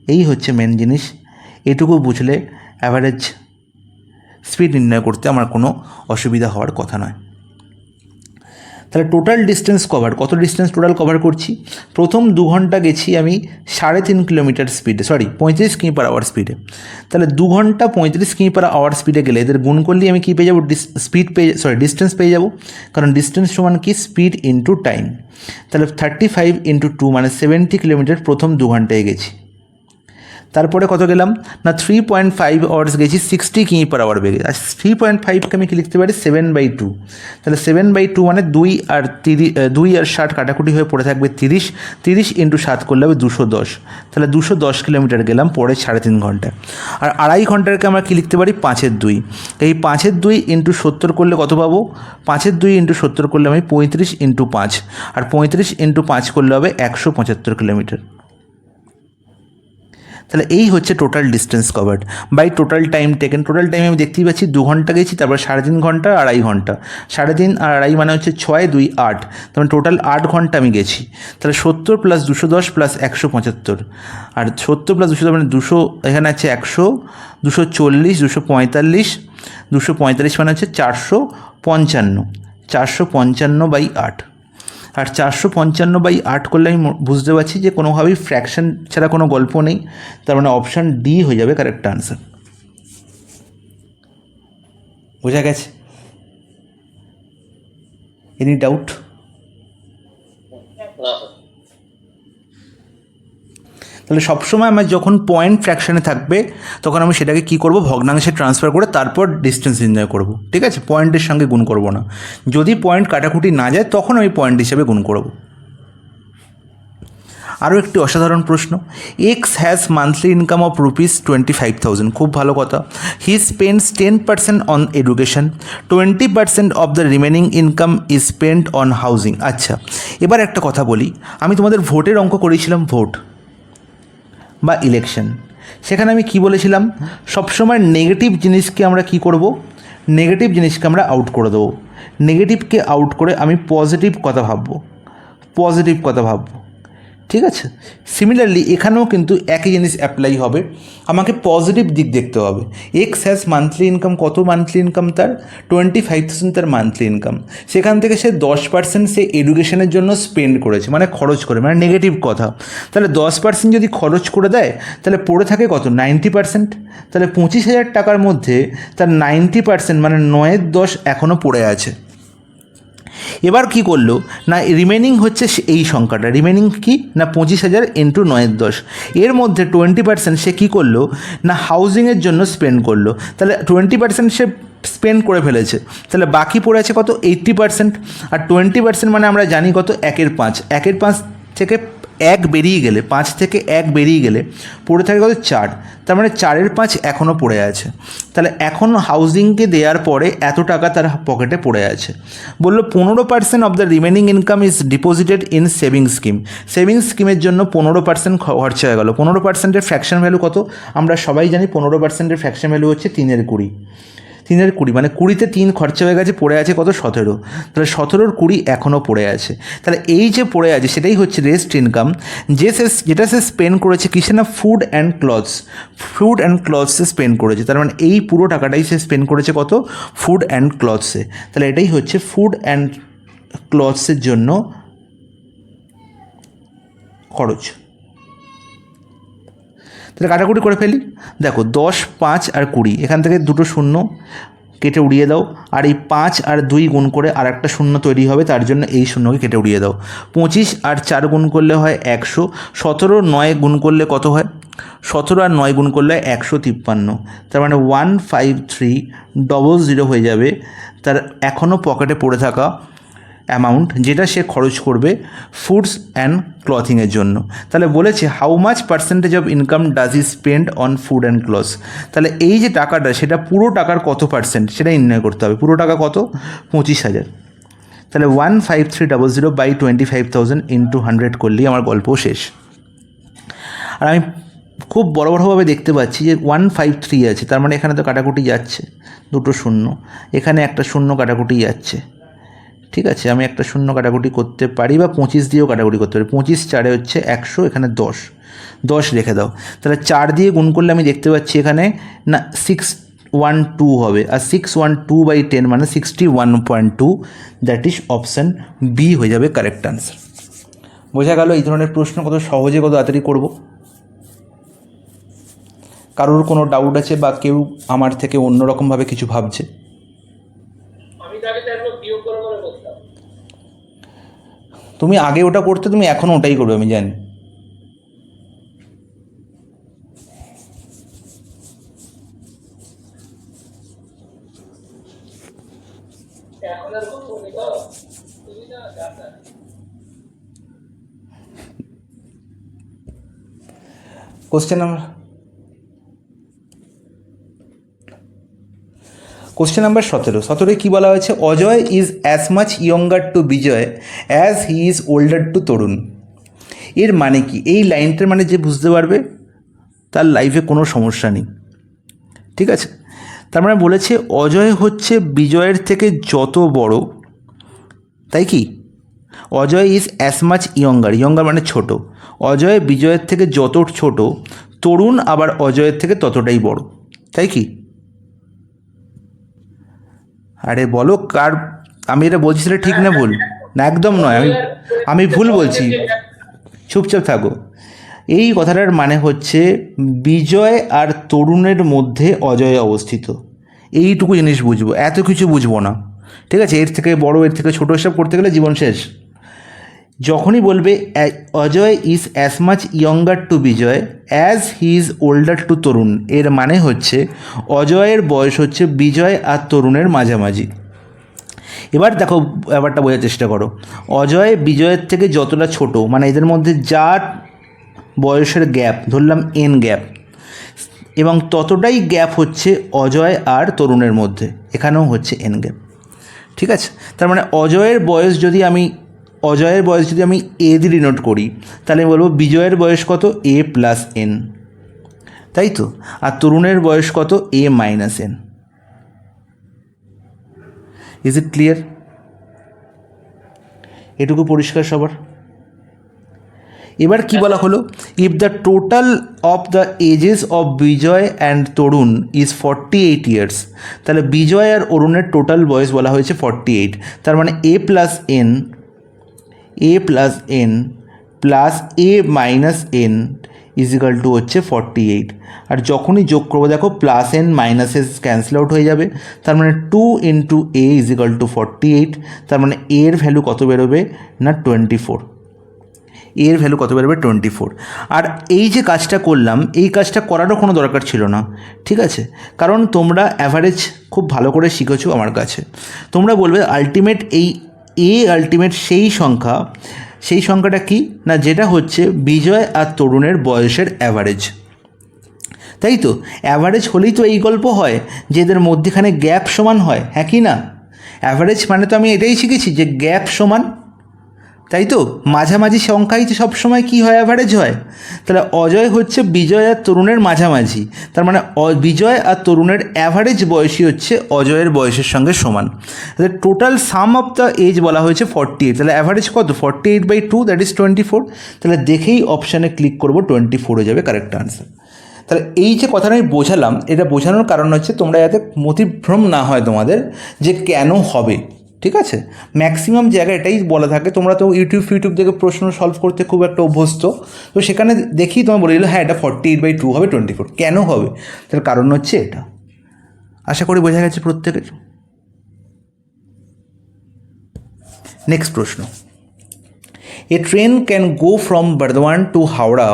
এই হচ্ছে মেন জিনিস। এটুকু বুঝলে অ্যাভারেজ স্পিড নির্ণয় করতে আমার কোনো অসুবিধা হওয়ার কথা নয়। তাহলে টোটাল ডিস্টেন্স কভার, কত ডিস্টেন্স টোটাল কভার করছি? প্রথম 2 ঘন্টা গেছি আমি 3.5 কিলোমিটার স্পিডে, 35 km/h স্পিডে। তাহলে 2 ঘন্টা 35 km/h স্পিডে গেলে এদের গুণ করলেই আমি কী পেয়ে যাবো, ডিস্টেন্স পেয়ে যাবো। কারণ ডিস্টেন্স সমান কি, স্পিড ইন্টু টাইম। তাহলে 35 × 2 মানে 70 কিলোমিটার প্রথম 2 ঘন্টায় গেছি। তারপরে কত গেলাম না 3.5 আওয়ার্স গেছি 60 কিমি পার আওয়ার বেগে, আর 3.5কে আমি কি লিখতে পারি 7/2, তাহলে 7/2 মানে 2 আর 60 কাটাকুটি হয়ে পড়ে থাকবে 30, 30 ইন্টু 7 করলে হবে 210, তাহলে 210 কিলোমিটার গেলাম পরে 3.5 ঘন্টায়। আর 2.5 ঘন্টাকে আমরা কি লিখতে পারি 5/2, এই 5/2 ইন্টু 70 করলে কত পাবো, 5/2 ইন্টু 70 করলে আমি 35 ইন্টু 5, আর 35 ইন্টু 5 করলে হবে 175 কিলোমিটার। তাহলে এই হচ্ছে total distance covered by total time taken. Total time আমি দেখতেই পাচ্ছি 2 ঘন্টা গেছি, তারপর 3.5 ঘন্টা, 2.5 ঘন্টা, 3.5 আর 2.5 মানে হচ্ছে 6, 2, 8, তার টোটাল 8 ঘন্টা আমি গেছি। তাহলে 70 প্লাস 210 প্লাস 175, আর 70 প্লাস 210 মানে 200, এখানে আছে 100, 240, 245, 245 মানে হচ্ছে 455, 455/8, আর 455/8 করলে আমি বুঝতে পারছি যে কোনোভাবেই ফ্র্যাকশন ছাড়া কোনো গল্প নেই, তার মানে অপশান ডি হয়ে যাবে কারেক্ট আনসার। বোঝা গেছে? Any doubt? তাহলে সবসময় আমার যখন পয়েন্ট ফ্র্যাকশানে থাকবে তখন আমি সেটাকে কী করব, ভগ্নাংশে ট্রান্সফার করে তারপর ডিস্টেন্স নির্ণয় করব, ঠিক আছে? পয়েন্টের সঙ্গে গুণ করব না। যদি পয়েন্ট কাটাকুটি না যায় তখন আমি পয়েন্ট হিসেবে গুণ করব। আরও একটি অসাধারণ প্রশ্ন, x has monthly income of ₹25,000, খুব ভালো কথা। হি spends 10% on education, 20% of the remaining income is spend on housing. আচ্ছা, এবার একটা কথা বলি, আমি তোমাদের ভোটের অঙ্ক করেছিলাম, ভোট বা ইলেকশন, সেখানে আমি কি বলেছিলাম, সবসময় নেগেটিভ জিনিসকে আমরা কি করব, নেগেটিভ জিনিসকে আমরা আউট করে দেবো, নেগেটিভকে আউট করে আমি পজিটিভ কথা ভাববো, পজিটিভ কথা ভাববো, ঠিক আছে? সিমিলারলি এখানেও কিন্তু একই জিনিস অ্যাপ্লাই হবে, আমাকে পজিটিভ দিক দেখতে হবে। এক্স হ্যাজ মান্থলি ইনকাম, কত মান্থলি ইনকাম তার 25,000 তার মান্থলি ইনকাম, সেখান থেকে সে 10% সে এডুকেশনের জন্য স্পেন্ড করেছে, মানে খরচ করে, মানে নেগেটিভ কথা। তাহলে 10% যদি খরচ করে দেয় তাহলে পড়ে থাকে কত, 90%, তাহলে 25,000 টাকার মধ্যে তার 90% মানে 9/10 এখনও পড়ে আছে। এবার কি করলো না, রিমেনিং হচ্ছে এই সংখ্যাটা, রিমেনিং কি না 25,000 ইন্টু 9/10, এর মধ্যে 20% সে কী করলো না হাউজিংয়ের জন্য স্পেন্ড করলো, তাহলে 20% সে স্পেন্ড করে ফেলেছে, তাহলে বাকি পড়ে আছে কত 80%, আর 20% মানে আমরা জানি কত 1/5, 1/5 থেকে 1 বেরিয়ে গেলে, 5 থেকে 1 বেরিয়ে গেলে পড়ে থাকে কত 4, তার মানে 4/5 এখনও পড়ে আছে। তাহলে এখন হাউজিংকে দেওয়ার পরে এত টাকা তার পকেটে পড়ে আছে। বললো 15% of the remaining income is deposited in savings scheme, savings স্কিমের জন্য 15% খরচা হয়ে গেল। 15%-এর ফ্র্যাকশন ভ্যালু কত আমরা সবাই জানি, 15%-এর ফ্র্যাকশন ভ্যালু হচ্ছে 3/20, 3/20 মানে 20-তে 3 খরচা হয়ে গেছে, পড়ে আছে কত 17, তাহলে 17/20 এখনও পড়ে আছে। তাহলে এই যে পড়ে আছে সেটাই হচ্ছে রেস্ট ইনকাম, যেটা সে স্পেন্ড করেছে কিসে না food and clothes, food and ক্লথসে স্পেন্ড করেছে, তার মানে এই পুরো টাকাটাই সে স্পেন্ড করেছে কত, ফুড অ্যান্ড ক্লথসে। তাহলে এটাই হচ্ছে ফুড অ্যান্ড ক্লথসের জন্য খরচ। তাহলে কাটাকুটি করে ফেলি, দেখো 10, 5 আর 20, এখান থেকে দুটো শূন্য কেটে উড়িয়ে দাও, আর এই 5 আর 2 গুণ করে আর একটা শূন্য তৈরি হবে, তার জন্য এই শূন্যকে কেটে উড়িয়ে দাও। 25 আর 4 গুণ করলে হয় 100, 17, 9 গুণ করলে কত হয়, 17 আর 9 গুণ করলে 153, তার মানে 15300 হয়ে যাবে তার এখনও পকেটে পড়ে থাকা অ্যামাউন্ট, যেটা সে খরচ করবে ফুডস অ্যান্ড ক্লথিংয়ের জন্য। তাহলে বলেছে how much percentage of income does he spend on food and clothes, তাহলে এই যে টাকাটা সেটা পুরো টাকার কত পার্সেন্ট সেটা নির্ণয় করতে হবে। পুরো টাকা কত, 25,000, তাহলে 15300 বাই 25,000 ইন্টু 100 করলেই আমার গল্প শেষ। আর আমি খুব বড়োভাবে দেখতে পাচ্ছি যে 153 আছে, তার মানে এখানে তো কাটাকুটি যাচ্ছে, দুটো শূন্য, এখানে একটা শূন্য কাটাকুটি যাচ্ছে, ঠিক আছে? আমি একটা শূন্য কাটাকুটি করতে পারি বা 25 দিয়েও কাটাকুটি করতে পারি, 25 4 হচ্ছে 100, এখানে 10 রেখে দাও, তাহলে 4 দিয়ে গুণ করলে আমি দেখতে পাচ্ছি এখানে না 612 হবে, আর 612/10 মানে 61.2, দ্যাট ইজ অপশান বি হয়ে যাবে কারেক্ট আনসার। বোঝা গেল এই ধরনের প্রশ্ন কত সহজে কত তাড়াতাড়ি করব। কারোর কোনো ডাউট আছে বা কেউ আমার থেকে অন্যরকমভাবে কিছু ভাবছে? তুমি আগে ওটা করতে, তুমি এখনও ওটাই করবে আমি জানি। এখন আর করবো নি গো, তুমি না জানা। কোশ্চেন নাম্বার 17 কি বলা হয়েছে? Ajay is as much younger to Vijay as he is older to Tarun. এর মানে কি? এই লাইনটার মানে যে বুঝতে পারবে তার লাইফে কোনো সমস্যা নেই, ঠিক আছে? তার মানে বলেছে অজয় হচ্ছে বিজয়ের থেকে যত বড়, তাই কি? Ajay is as much younger, younger মানে ছোট। অজয় বিজয়ের থেকে যত ছোট, তরুণ আবার অজয়ের থেকে ততটাই বড়, তাই কি? আরে বলো কার, আমি এটা বলছি সেটা ঠিক না ভুল? না একদম নয়, আমি ভুল বলছি, চুপচাপ থাকো। এই কথাটার মানে হচ্ছে বিজয় আর তরুণের মধ্যে অজয় অবস্থিত, এইটুকু জিনিস বুঝবো, এত কিছু বুঝবো না, ঠিক আছে? এর থেকে বড় এর থেকে ছোটো এসব করতে গেলে জীবন শেষ। যখনই বলবে Ajay is as much younger to Vijay as he is older to Tarun, এর মানে হচ্ছে অজয়ের বয়স হচ্ছে বিজয় আর তরুণের মাঝামাঝি। এবার দেখো, ব্যাপারটা বোঝার চেষ্টা করো। অজয় বিজয়ের থেকে যতটা ছোট, মানে এদের মধ্যে যার বয়সের গ্যাপ ধরলাম এন গ্যাপ, এবং ততটাই গ্যাপ হচ্ছে অজয় আর তরুণের মধ্যে, এখানেও হচ্ছে এন গ্যাপ, ঠিক আছে? তার মানে অজয়ের বয়স যদি আমি এ দিয়ে ডিনোট করি, তাহলে বলবো বিজয়ের বয়স কত? এ প্লাস এন, তাই তো? আর তরুণের বয়স কত? A minus N. Is it clear? এটুকু পরিষ্কার সবার? এবার কি বলা হলো? If the total of the ages of Vijay and Tarun is 48 years, তাহলে বিজয় আর অরুণের টোটাল বয়স বলা হয়েছে 48। তার মানে এ plus N plus A minus N is equal to হচ্ছে 48। আর যখনই যোগ করবো দেখো plus N minus S cancel out হয়ে যাবে, তার মানে 2 ইন্টু এ ইজিক্যাল টু 48। তার মানে এর ভ্যালু কত বেরোবে না 24, এর ভ্যালু কত বেরোবে 24। আর এই যে কাজটা করলাম, এই কাজটা করারও কোনো দরকার ছিল না, ঠিক আছে? কারণ তোমরা অ্যাভারেজ খুব ভালো করে শিখেছো আমার কাছে। তোমরা বলবে আলটিমেট আলটিমেট সেই সংখ্যাটা কি না, যেটা হচ্ছে বিজয় আর তরুণের বয়সের অ্যাভারেজ, তাই তো? অ্যাভারেজ হলেই তো এই গল্প হয় যে এদের মধ্যেখানে গ্যাপ সমান হয়, হ্যাঁ কি না? অ্যাভারেজ মানে তো আমি এটাই শিখেছি যে গ্যাপ সমান, তাই তো? মাঝামাঝি সংখ্যাই তো সবসময় কী হয়? অ্যাভারেজ হয়। তাহলে অজয় হচ্ছে বিজয় আর তরুণের মাঝামাঝি, তার মানে বিজয় আর তরুণের অ্যাভারেজ বয়সই হচ্ছে অজয়ের বয়সের সঙ্গে সমান। তাহলে total sum of the age বলা হয়েছে 48, তাহলে অ্যাভারেজ কত? 48/2, দ্যাট ইজ 24। তাহলে দেখেই অপশানে ক্লিক করবো, 24 হয়ে যাবে কারেক্ট আনসার। তাহলে এই যে কথাটা আমি বোঝালাম, এটা বোঝানোর কারণ হচ্ছে তোমরা যাতে মতিভ্রম না হয় তোমাদের যে কেন হবে, ঠিক আছে? ম্যাক্সিমাম জায়গায় এটাই বলা থাকে। তোমরা তো ইউটিউব দেখে প্রশ্ন সলভ করতে খুব একটা অভ্যস্ত, তো সেখানে দেখেই তোমার বলে দিল হ্যাঁ এটা 48/2 হবে 24। কেন হবে? তার কারণ হচ্ছে এটা। আশা করি বোঝা গেছে প্রত্যেকের। নেক্সট প্রশ্ন, a train can go from Bardhaman to Howrah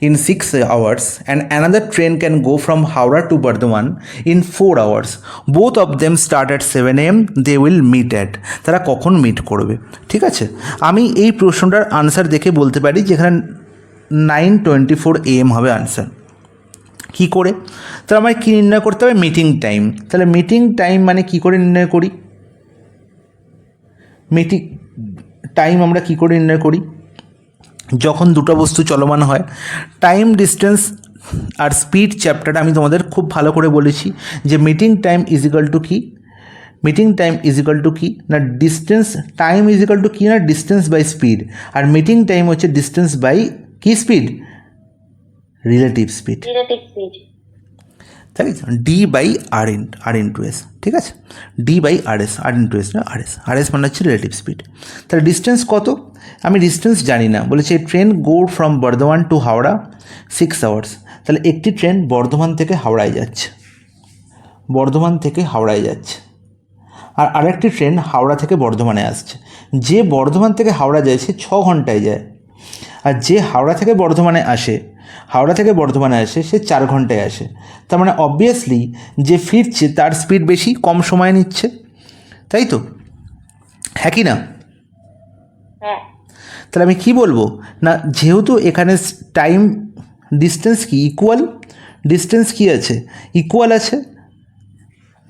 in 6 hours and another train can go from Howrah to Bardhaman in 4 hours. Both of them start at 7 AM. They will meet at, তারা কখন মিট করবে? ঠিক আছে, আমি এই প্রশ্নটার আনসার দেখে বলতে পারি যেখানে 9:24 AM হবে আনসার। কী করে? তাহলে আমায় কী নির্ণয় করতে হবে? Meeting time. তাহলে মিটিং টাইম মানে কী করে নির্ণয় করি? মিটিং টাইম আমরা কী করে নির্ণয় করি? যখন দুটো বস্তু চলমান হয়, টাইম ডিস্টেন্স আর স্পিড চ্যাপ্টারটা আমি তোমাদের খুব ভালো করে বলেছি যে মিটিং টাইম ইজিক্যাল টু কি? মিটিং টাইম ইজিক্যাল টু কি না ডিস্টেন্স, টাইম ইজিক্যাল টু কি না ডিস্টেন্স বাই স্পিড, আর মিটিং টাইম হচ্ছে ডিস্টেন্স বাই কি স্পিড? রিলেটিভ স্পিড, তাই D by R into S, ঠিক আছে? D by R S, R into S না আর এস মানে হচ্ছে রিলেটিভ স্পিড। তাহলে ডিস্টেন্স কত? আমি ডিস্টেন্স জানি না, বলেছে train go from Bardhaman to Howrah 6 hours। তাহলে একটি ট্রেন বর্ধমান থেকে হাওড়ায় যাচ্ছে, আর আরেকটি ট্রেন হাওড়া থেকে বর্ধমানে আসছে। যে বর্ধমান থেকে হাওড়া যায় সে 6 ঘন্টায় যায়, আর যে হাওড়া থেকে বর্ধমানে আসে সে 4 ঘন্টায় আসে। তার মানে অবভিয়াসলি যে ফিরছে তার স্পিড বেশি, কম সময় নিচ্ছে, তাই তো, হ্যাঁ কি না? হ্যাঁ। তাহলে আমি কি বলবো না, যেহেতু এখানে টাইম ডিস্টেন্স কি ইকুয়াল, ডিস্টেন্স কি আছে ইকুয়াল আছে,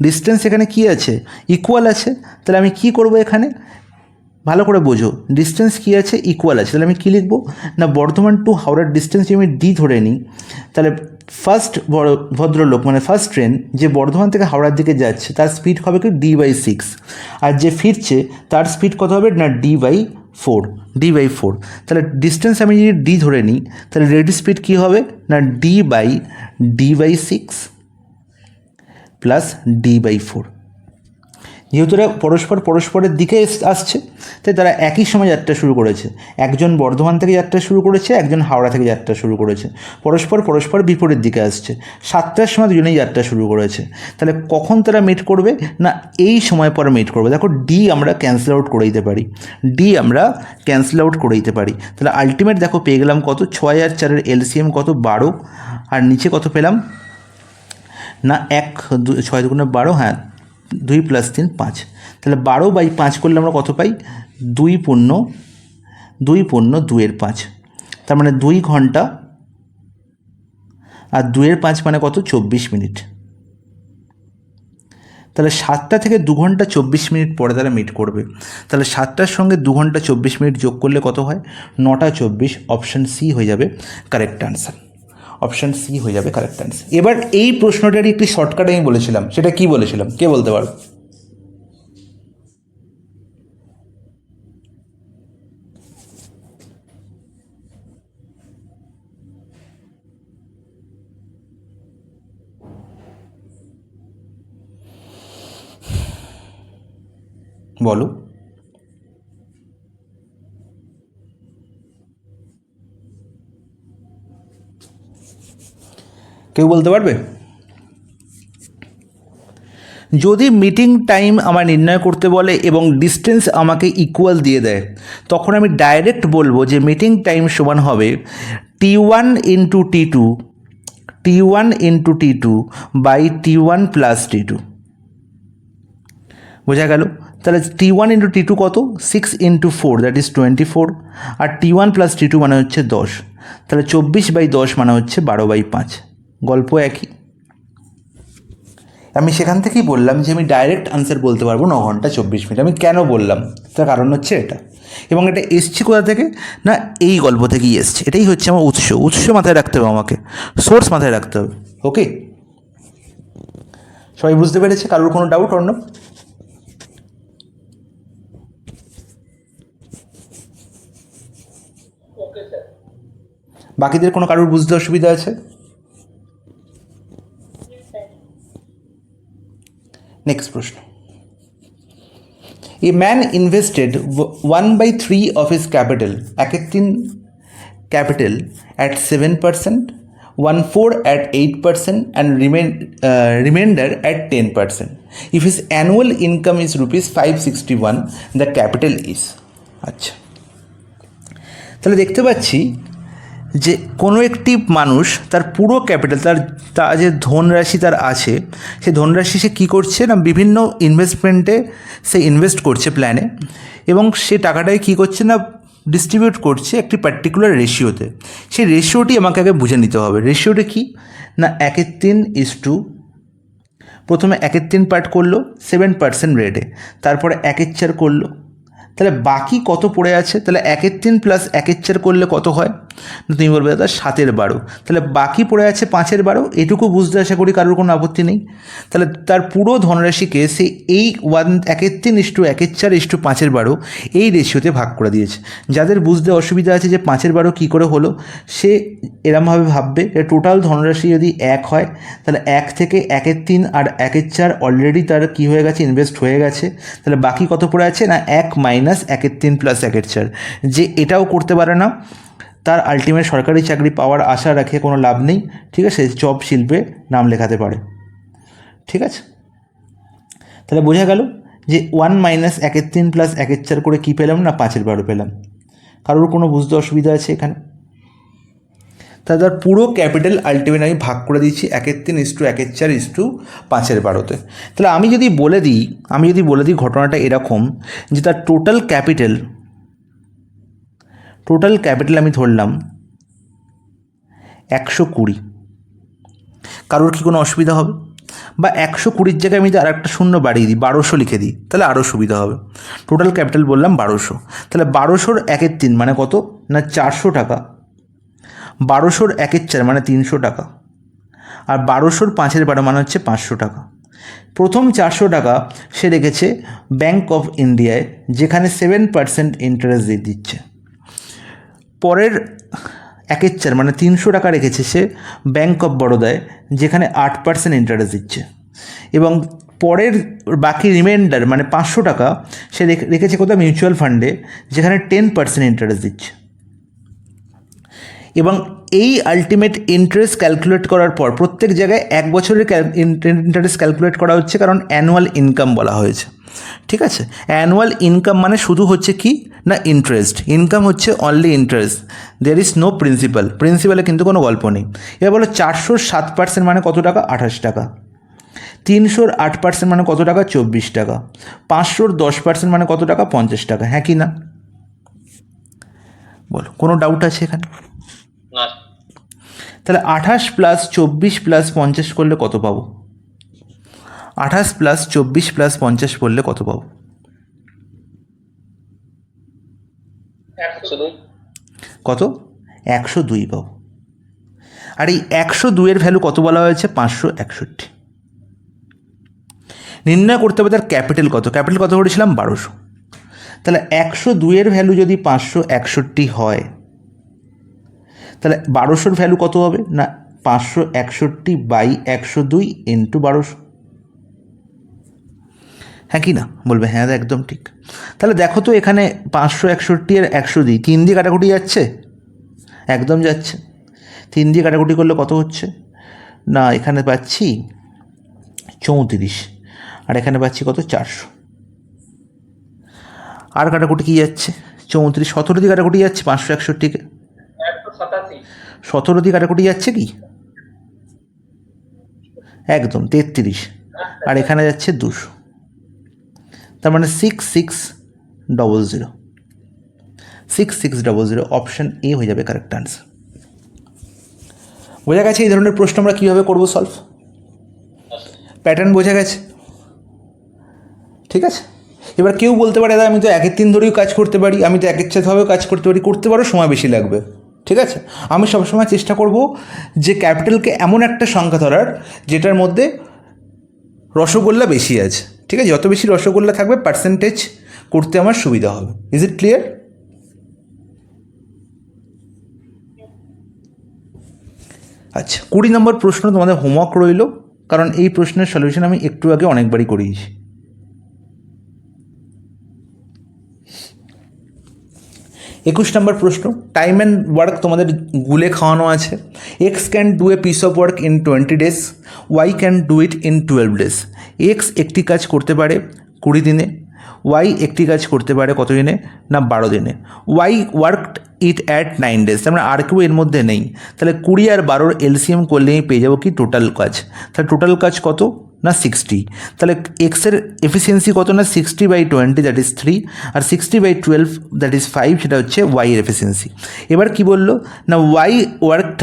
ডিস্টেন্স এখানে কি আছে ইকুয়াল আছে, তাহলে আমি কি করব এখানে ভালো করে বোঝো, ডিস্টেন্স কী আছে ইকুয়াল আছে, তাহলে আমি কী লিখবো না বর্ধমান টু হাওড়ার ডিস্টেন্স যদি আমি ডি ধরে নিই, তাহলে ফার্স্ট ভদ্রলোক মানে ফার্স্ট ট্রেন যে বর্ধমান থেকে হাওড়ার দিকে যাচ্ছে তার স্পিড হবে কি D/6, আর যে ফিরছে তার স্পিড কত হবে না D/4, তাহলে ডিস্টেন্স আমি যদি ডি ধরে নিই তাহলে রেড স্পিড কী হবে না D/6 প্লাস D/4। যেহেতু এরা পরস্পরের দিকে আসছে, তাই তারা একই সময় যাত্রা শুরু করেছে। একজন বর্ধমান থেকে যাত্রা শুরু করেছে, একজন হাওড়া থেকে যাত্রা শুরু করেছে, পরস্পর বিপরীত দিকে আসছে। 7টার সময় দুজনেই যাত্রা শুরু করেছে। তাহলে কখন তারা মিট করবে না এই সময় পরে মিট করবে। দেখো ডি আমরা ক্যান্সেল আউট করে দিতে পারি, তাহলে আলটিমেট দেখো পেয়ে গেলাম কত 6 আর 4-এর LCM কত 12, আর নিচে কত পেলাম না 6 2 12, হ্যাঁ 2 + 3 5, তাহলে 12/5 করলে আমরা কত পাই 2 পূর্ণ 2/5, তার মানে 2 ঘন্টা, আর 2/5 মানে কত 24 মিনিট। তাহলে 7টা থেকে 2 ঘন্টা 24 মিনিট পরে তারা মিট করবে। তাহলে 7টার সঙ্গে 2 ঘন্টা 24 মিনিট যোগ করলে কত হয় 9টা 24, অপশান সি হয়ে যাবে কারেক্ট আনসার। এবার এই প্রশ্নটারই একটি শর্টকাট আমি বলেছিলাম, সেটা কি বলেছিলাম কে বলতে পারো? বলো। কেউ বলতে পারবে? যদি মিটিং টাইম আমার নির্ণয় করতে বলে এবং ডিস্টেন্স আমাকে ইকুয়াল দিয়ে দেয়, তখন আমি ডাইরেক্ট বলবো যে মিটিং টাইম সমান হবে T1 × T2 by T1 + T2। বোঝা গেল? তাহলে T1 × T2 কত 6 × 4 that is 24, R T1 + T2 মানে হচ্ছে 10, তাহলে 24/10 মানে হচ্ছে 12/5। গল্প একই। আমি সেখান থেকেই বললাম যে আমি ডাইরেক্ট আনসার বলতে পারবো 9 ঘন্টা 24 মিনিট। আমি কেন বললাম তার কারণ হচ্ছে এটা, এবং এটা এসছে কোথা থেকে না এই গল্প থেকেই এসছে। এটাই হচ্ছে আমার উৎস মাথায় রাখতে হবে, আমাকে সোর্স মাথায় রাখতে হবে। ওকে, সবাই বুঝতে পেরেছে? কারোর কোনো ডাউট অন্য? Okay sir. বাকিদের কোনো কারোর বুঝতে অসুবিধা আছে? নেক্সট প্রশ্ন। A man invested 1/3 of his capital at 7%, 1/4 at 8%, and remainder at 10%. If his annual income is ₹561, the capital is। আচ্ছা, তাহলে দেখতে পাচ্ছি যে কোনো একটি মানুষ তার পুরো ক্যাপিটাল, তার যে ধনরাশি তার আছে, সেই ধনরাশি সে কী করছে না বিভিন্ন ইনভেস্টমেন্টে সে ইনভেস্ট করছে প্ল্যানে, এবং সে টাকাটাকে কী করছে না ডিস্ট্রিবিউট করছে একটি পার্টিকুলার রেশিওতে। সেই রেশিওটি আমাকে আগে বুঝে নিতে হবে। রেশিওটা কি না 1/3, প্রথমে 1/3 পার্ট করলো 7% রেটে, তারপরে 1/4 করলো, তাহলে বাকি কত পড়ে আছে? তাহলে 1/3 + 1/4 করলে কত হয় না তুমি বলবে দাদা 7/12, তাহলে বাকি পড়ে আছে 5/12। এটুকু বুঝতে আশা করি কারোর কোনো আপত্তি নেই। তাহলে তার পুরো ধনরাশিকে সে এই 1/3 = 1/4 = 5/12 এই রেশিওতে ভাগ করে দিয়েছে। যাদের বুঝতে অসুবিধা আছে যে 5/12 কী করে হলো, সে এরমভাবে ভাববে যে টোটাল ধনরাশি যদি 1 হয়, তাহলে 1 থেকে 1/3 আর 1/4 অলরেডি তার কী হয়ে গেছে ইনভেস্ট হয়ে গেছে, তাহলে বাকি কত পড়ে আছে না 1 - 1/3 + 1/4। যে এটাও করতে পারে না, তার আলটিমেট সরকারি চাকরি পাওয়ার আশা রাখে কোনো লাভ নেই, ঠিক আছে, জব শিল্পে নাম লেখাতে পারে। ঠিক আছে, তাহলে বোঝা গেল যে 1 - 1/3 + 1/4 করে কী পেলাম না 5/12 পেলাম। কারোর কোনো বুঝতে অসুবিধা আছে এখানে? তার পুরো ক্যাপিটাল আলটিমেট আমি ভাগ করে দিচ্ছি 1/3:1/4:5/12-তে। তাহলে আমি যদি বলে দিই ঘটনাটা এরকম যে তার টোটাল ক্যাপিটাল আমি ধরলাম 120। কারোর কি কোনো অসুবিধা হবে? বা 120-র জায়গায় আমি যদি আর একটা শূন্য বাড়িয়ে দিই, 1200 লিখে দিই, তাহলে আরও সুবিধা হবে। টোটাল ক্যাপিটাল বললাম 1200, তাহলে 1200-র 1/3 মানে কত না 400 টাকা, 1200-র 1/4 মানে 300 টাকা, আর 1200-র 5/12 মানে হচ্ছে 500 টাকা। প্রথম 400 টাকা সে রেখেছে ব্যাঙ্ক অফ ইন্ডিয়ায়, যেখানে 7% ইন্টারেস্ট দিচ্ছে। পরের 1/4 মানে 300 টাকা রেখেছে সে ব্যাঙ্ক অফ বরোদায়, যেখানে 8% ইন্টারেস্ট দিচ্ছে। এবং পরের বাকি রিমাইন্ডার মানে 500 টাকা সে রেখেছে কোথাও মিউচুয়াল ফান্ডে, যেখানে 10% ইন্টারেস্ট দিচ্ছে। এবং এই আলটিমেট ইন্টারেস্ট ক্যালকুলেট করার পর প্রত্যেক জায়গায় 1 বছরের ইন্টারেস্ট ক্যালকুলেট করা হচ্ছে, কারণ অ্যানুয়াল ইনকাম বলা হয়েছে। ঠিক আছে, অ্যানুয়াল ইনকাম মানে শুধু হচ্ছে কি না ইন্টারেস্ট, ইনকাম হচ্ছে only interest, there is no প্রিন্সিপালে কিন্তু কোনো গল্প নেই। এবার বলো 400-র 7% মানে কত টাকা? 28 টাকা। 300-র 8% মানে কত টাকা? 24 টাকা। 500-র 10% মানে কত টাকা? 50 টাকা। হ্যাঁ কি না বলো, কোনো ডাউট আছে এখানে? তাহলে 28 + 24 + 50 করলে কত পাবো? 28 + 24 + 50 করলে কত পাবো? 102। কত? 102 পাবো। আর এই 102-এর ভ্যালু কত বলা হয়েছে? 561। নির্ণয় করতে হবে তার ক্যাপিটাল কত। ক্যাপিটাল কত করেছিলাম? 1200। তাহলে 102-এর ভ্যালু যদি 561 হয়, তাহলে 1200-র ভ্যালু কত হবে না 561/102 × 1200। হ্যাঁ কি না বলবে? হ্যাঁ একদম ঠিক। তাহলে দেখো তো এখানে 561 আর 102 3 দিয়ে কাটাকুটি যাচ্ছে, একদম যাচ্ছে। 3 দিয়ে কাটাকুটি করলে কত হচ্ছে না এখানে পাচ্ছি 34, আর এখানে পাচ্ছি কত 400। আর কাটাকুটি কি যাচ্ছে? 34 17 দিয়ে কাটাকুটি যাচ্ছে 561-কে, 17 দিয়ে কাটাকুটি যাচ্ছে কি একদম 33, আর এখানে যাচ্ছে 200, তার মানে 6600। 6600 অপশান এ হয়ে যাবে কারেক্ট আনসার। বোঝা গেছে এই ধরনের প্রশ্ন আমরা কীভাবে করবো সলভ? প্যাটার্ন বোঝা গেছে? ঠিক আছে, এবার কেউ বলতে পারে দাদা আমি তো 1/3 ধরেও কাজ করতে পারি, আমি তো 1/4ভাবেও কাজ করতে পারো, সময় বেশি লাগবে। ঠিক আছে, আমি সবসময় চেষ্টা করব যে ক্যাপিটালকে এমন একটা সংখ্যা ধরার যেটার মধ্যে রসগোল্লা বেশি আছে। ঠিক আছে, যত বেশি রসগোল্লা থাকবে পার্সেন্টেজ করতে আমার সুবিধা হবে। Is it clear? আচ্ছা, 20 নম্বর প্রশ্ন তোমাদের হোমওয়ার্ক রইল, কারণ এই প্রশ্নের সলিউশন আমি একটু আগে অনেকবারই করিয়েছি। 21 নম্বর প্রশ্ন, টাইম অ্যান্ড ওয়ার্ক তোমাদের গুলে খাওয়ানো আছে। X can do a piece of work in 20 days, Y can do it in 12 days। X একটি কাজ করতে পারে 20 দিনে, ওয়াই একটি কাজ করতে পারে কত দিনে না 12 দিনে। Y worked it at 9 days, তার মানে আর কেউ এর মধ্যে নেই। তাহলে 20 আর 12-র এলসিএম করলে আমি পেয়ে যাবো কি টোটাল কাজ। তাহলে টোটাল কাজ কত না 60। তাহলে এক্সের এফিসিয়েন্সি কত না 60/20 দ্যাট ইজ 3, আর 60/12 দ্যাট ইজ 5, সেটা হচ্ছে ওয়াইয়ের এফিসিয়েন্সি। এবার কি বললো না Y worked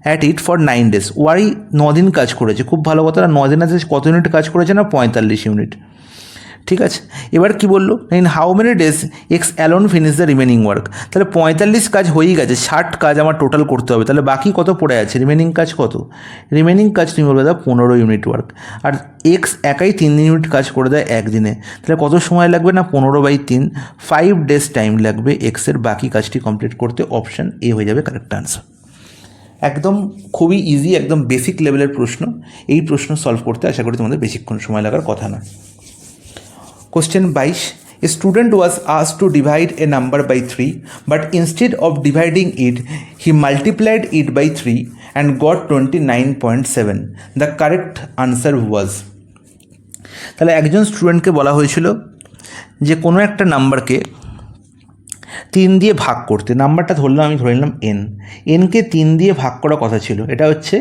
at it for 9 days, Y 9 দিন কাজ করেছে। খুব ভালো কথা, 9 দিনে কত ইউনিট কাজ করেছে না 45 ইউনিট। ঠিক আছে, এবার কি বললো in how many days x alone finish the remaining work. তাহলে 45 কাজ হয়েই গেছে, 60 কাজ আমার টোটাল করতে হবে। তাহলে বাকি কত পড়ে আছে? রিমেনিং কাজ কত? রিমেনিং কাজ তুমি বলবে দাদা 15 ইউনিট ওয়ার্ক। আর এক্স একাই 3 ইউনিট কাজ করে দেয় একদিনে, তাহলে কত সময় লাগবে না 15/3, 5 days টাইম লাগবে এক্সের বাকি কাজটি কমপ্লিট করতে। অপশান এ হয়ে যাবে কারেক্ট আনসার। একদম খুবই ইজি, একদম বেসিক লেভেলের প্রশ্ন। এই প্রশ্ন সলভ করতে আশা করি তোমাদের বেশিক্ষণ সময় লাগার কথা না। Question 22. A student was asked to divide a number by 3, but instead of dividing it, he multiplied it by 3 and got 29.7. The correct answer was. তাহলে একজন স্টুডেন্টকে বলা হয়েছিল যে কোনো একটা নাম্বারকে 3 দিয়ে ভাগ করতে, নাম্বারটা ধরলাম, আমি ধরে নিলাম এন, এনকে 3 দিয়ে ভাগ করার কথা ছিল, এটা হচ্ছে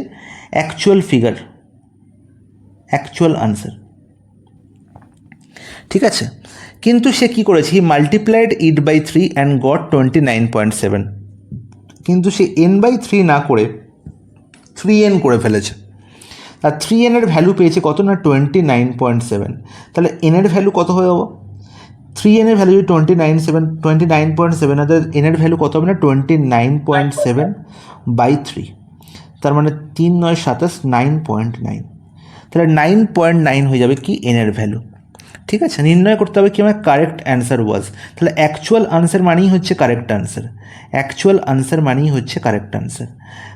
অ্যাকচুয়াল ফিগার, অ্যাকচুয়াল আনসার। ঠিক আছে, কিন্তু সে কী করেছে, he multiplied it by 3 and got 29.7, কিন্তু সে n/3 না করে 3n করে ফেলেছে, আর 3n এর ভ্যালু পেয়েছে কত না 29.7। তাহলে n এর ভ্যালু কত হয়ে যাবো, 3n এর ভ্যালু যদি 29.7 অর্থাৎ n এর ভ্যালু কত হবে না 29.7/3, তার মানে 3 9 27 9.9, তাহলে 9.9 হয়ে যাবে কি n এর ভ্যালু। ঠিক আছে, নির্ণয় করতে হবে কি আমার কারেক্ট অ্যান্সার ওয়াজ, তাহলে অ্যাকচুয়াল আনসার মানেই হচ্ছে কারেক্ট আনসার, অ্যাকচুয়াল আনসার মানেই হচ্ছে কারেক্ট আনসার।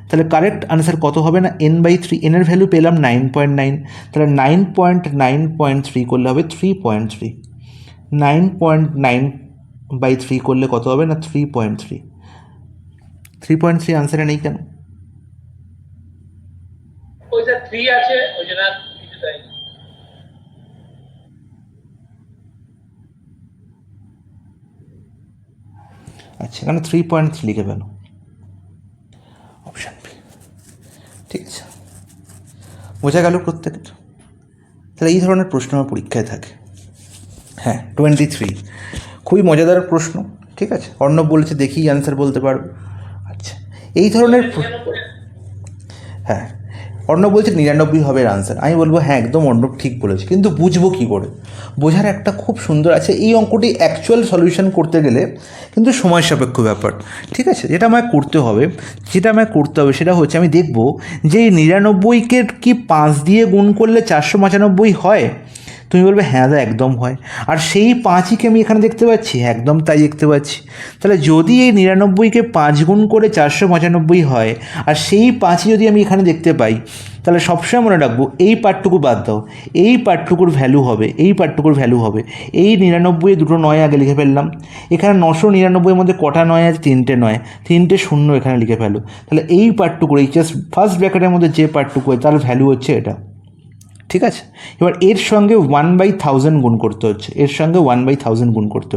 তাহলে কারেক্ট আনসার কত হবে না n/3, n এর ভ্যালু পেলাম 9.9, তাহলে 9.9.3 করলে হবে 3.3, 9.9/3 করলে কত হবে না 3.3, 3.3 আনসারে নেই কেন? ওই যে 3 আছে ওই জন্য কিছু তাই। আচ্ছা, এখানে 3.3 লিখে পেল, অপশান বি। ঠিক আছে, বোঝা গেল প্রত্যেকের? তাহলে এই ধরনের প্রশ্ন আমার পরীক্ষায় থাকে। হ্যাঁ, 23 খুবই মজাদার প্রশ্ন। ঠিক আছে, অর্ণব বলেছে দেখি অ্যান্সার বলতে পারবে। আচ্ছা, এই ধরনের হ্যাঁ, অর্ণব বলছে 99 হবে এর আনসার। আমি বলবো হ্যাঁ একদম অর্ণব ঠিক বলেছে, কিন্তু বুঝবো কী করে? বোঝার একটা খুব সুন্দর আছে, এই অঙ্কটি অ্যাকচুয়াল সলিউশন করতে গেলে কিন্তু সময় সাপেক্ষ ব্যাপার। ঠিক আছে, যেটা আমায় করতে হবে সেটা হচ্ছে আমি দেখব যে এই 99কে কি 5 দিয়ে গুণ করলে 495 হয়। তুমি বলবে হ্যাঁ দা একদম হয়, আর সেই 5ই কি আমি এখানে দেখতে পাচ্ছি, একদম তাই দেখতে পাচ্ছি। তাহলে যদি এই 99কে 5 গুণ করে 495 হয়, আর সেই 5ই যদি আমি এখানে দেখতে পাই, তাহলে সবসময় মনে রাখবো এই পার্টটুকু বাদ দাও, এই পার্টটুকুর ভ্যালু হবে, এই 99 দুটো 9 আগে লিখে ফেললাম। এখানে 999 মধ্যে কটা 9 আছে, 3টে 9, 3টে 0 এখানে লিখে ফেলো। তাহলে এই পার্টটুকুর এই জাস্ট ফার্স্ট ব্র্যাকেটের মধ্যে যে পার্টটুকু হয় তার ভ্যালু হচ্ছে এটা। ঠিক আছে, এবার এর সঙ্গে 1/1000 গুণ করতে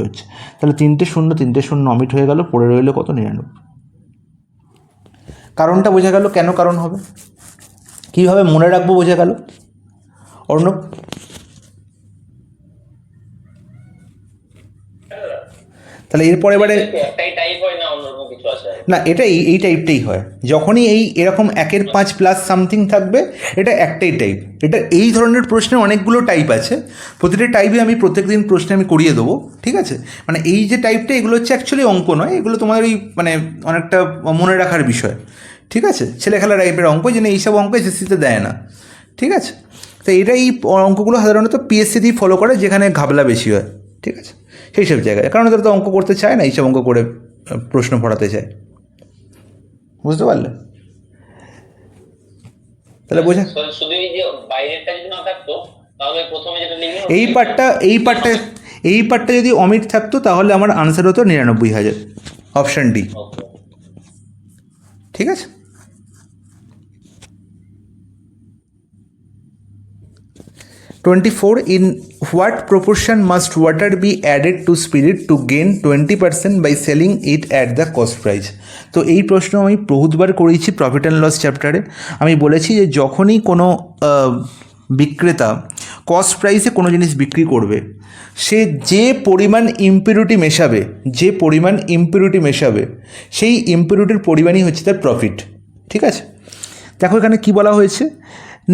হচ্ছে, তাহলে 3টে 0 অমিট হয়ে গেল, পড়ে রইল কত 99। কারণটা বোঝা গেল, কেন কারণ হবে, কীভাবে মনে রাখবো বোঝা গেল। অর্ণব তাহলে এরপরে এবারে একটাই টাইপ হয় না অন্যরকম কিছু আছে না, এটা এই টাইপটাই হয়, যখনই এরকম 1 5 প্লাস সামথিং থাকবে এটা একটাই টাইপ। এটা এই ধরনের প্রশ্নের অনেকগুলো টাইপ আছে, প্রতিটা টাইপে আমি প্রত্যেকদিন প্রশ্নে আমি করিয়ে দেবো। ঠিক আছে, মানে এই যে টাইপটা এগুলো হচ্ছে অ্যাকচুয়ালি অঙ্ক নয়, এগুলো তোমাদের ওই মানে অনেকটা মনে রাখার বিষয়। ঠিক আছে, ছেলে খেলা টাইপের অঙ্ক, যেন এইসব অঙ্ক এসএসসিতে দেয় না। ঠিক আছে, তো এটা এই অঙ্কগুলো সাধারণত পিএসসি দিয়ে ফলো করে, যেখানে ঘাবলা বেশি হয়। ঠিক আছে, সেই সব জায়গায়, কারণ তারা তো অঙ্ক করতে চায় না, এইসব অঙ্ক করে প্রশ্ন পড়াতে চায়। বুঝতে পারলে? তাহলে বোঝা, শুধু এই যে বাইরেরটা যদি না থাকতো তাহলে প্রথমে যেটা লিখে এই পার্টটা যদি অমিট থাকতো তাহলে আমার আনসার হতো 99,000, অপশান ডি। ঠিক আছে, in what proportion must water be added to spirit to gain 20% by selling it at the cost price? তো এই প্রশ্ন আমি বহুতবার করেছি প্রফিট অ্যান্ড লস চ্যাপ্টারে। আমি বলেছি যে যখনই কোনো বিক্রেতা কস্ট প্রাইসে কোনো জিনিস বিক্রি করবে, সে যে পরিমাণ ইম্পিউরিটি মেশাবে সেই ইম্পিউরিটির পরিমাণই হচ্ছে তার প্রফিট। ঠিক আছে, দেখো এখানে কি বলা হয়েছে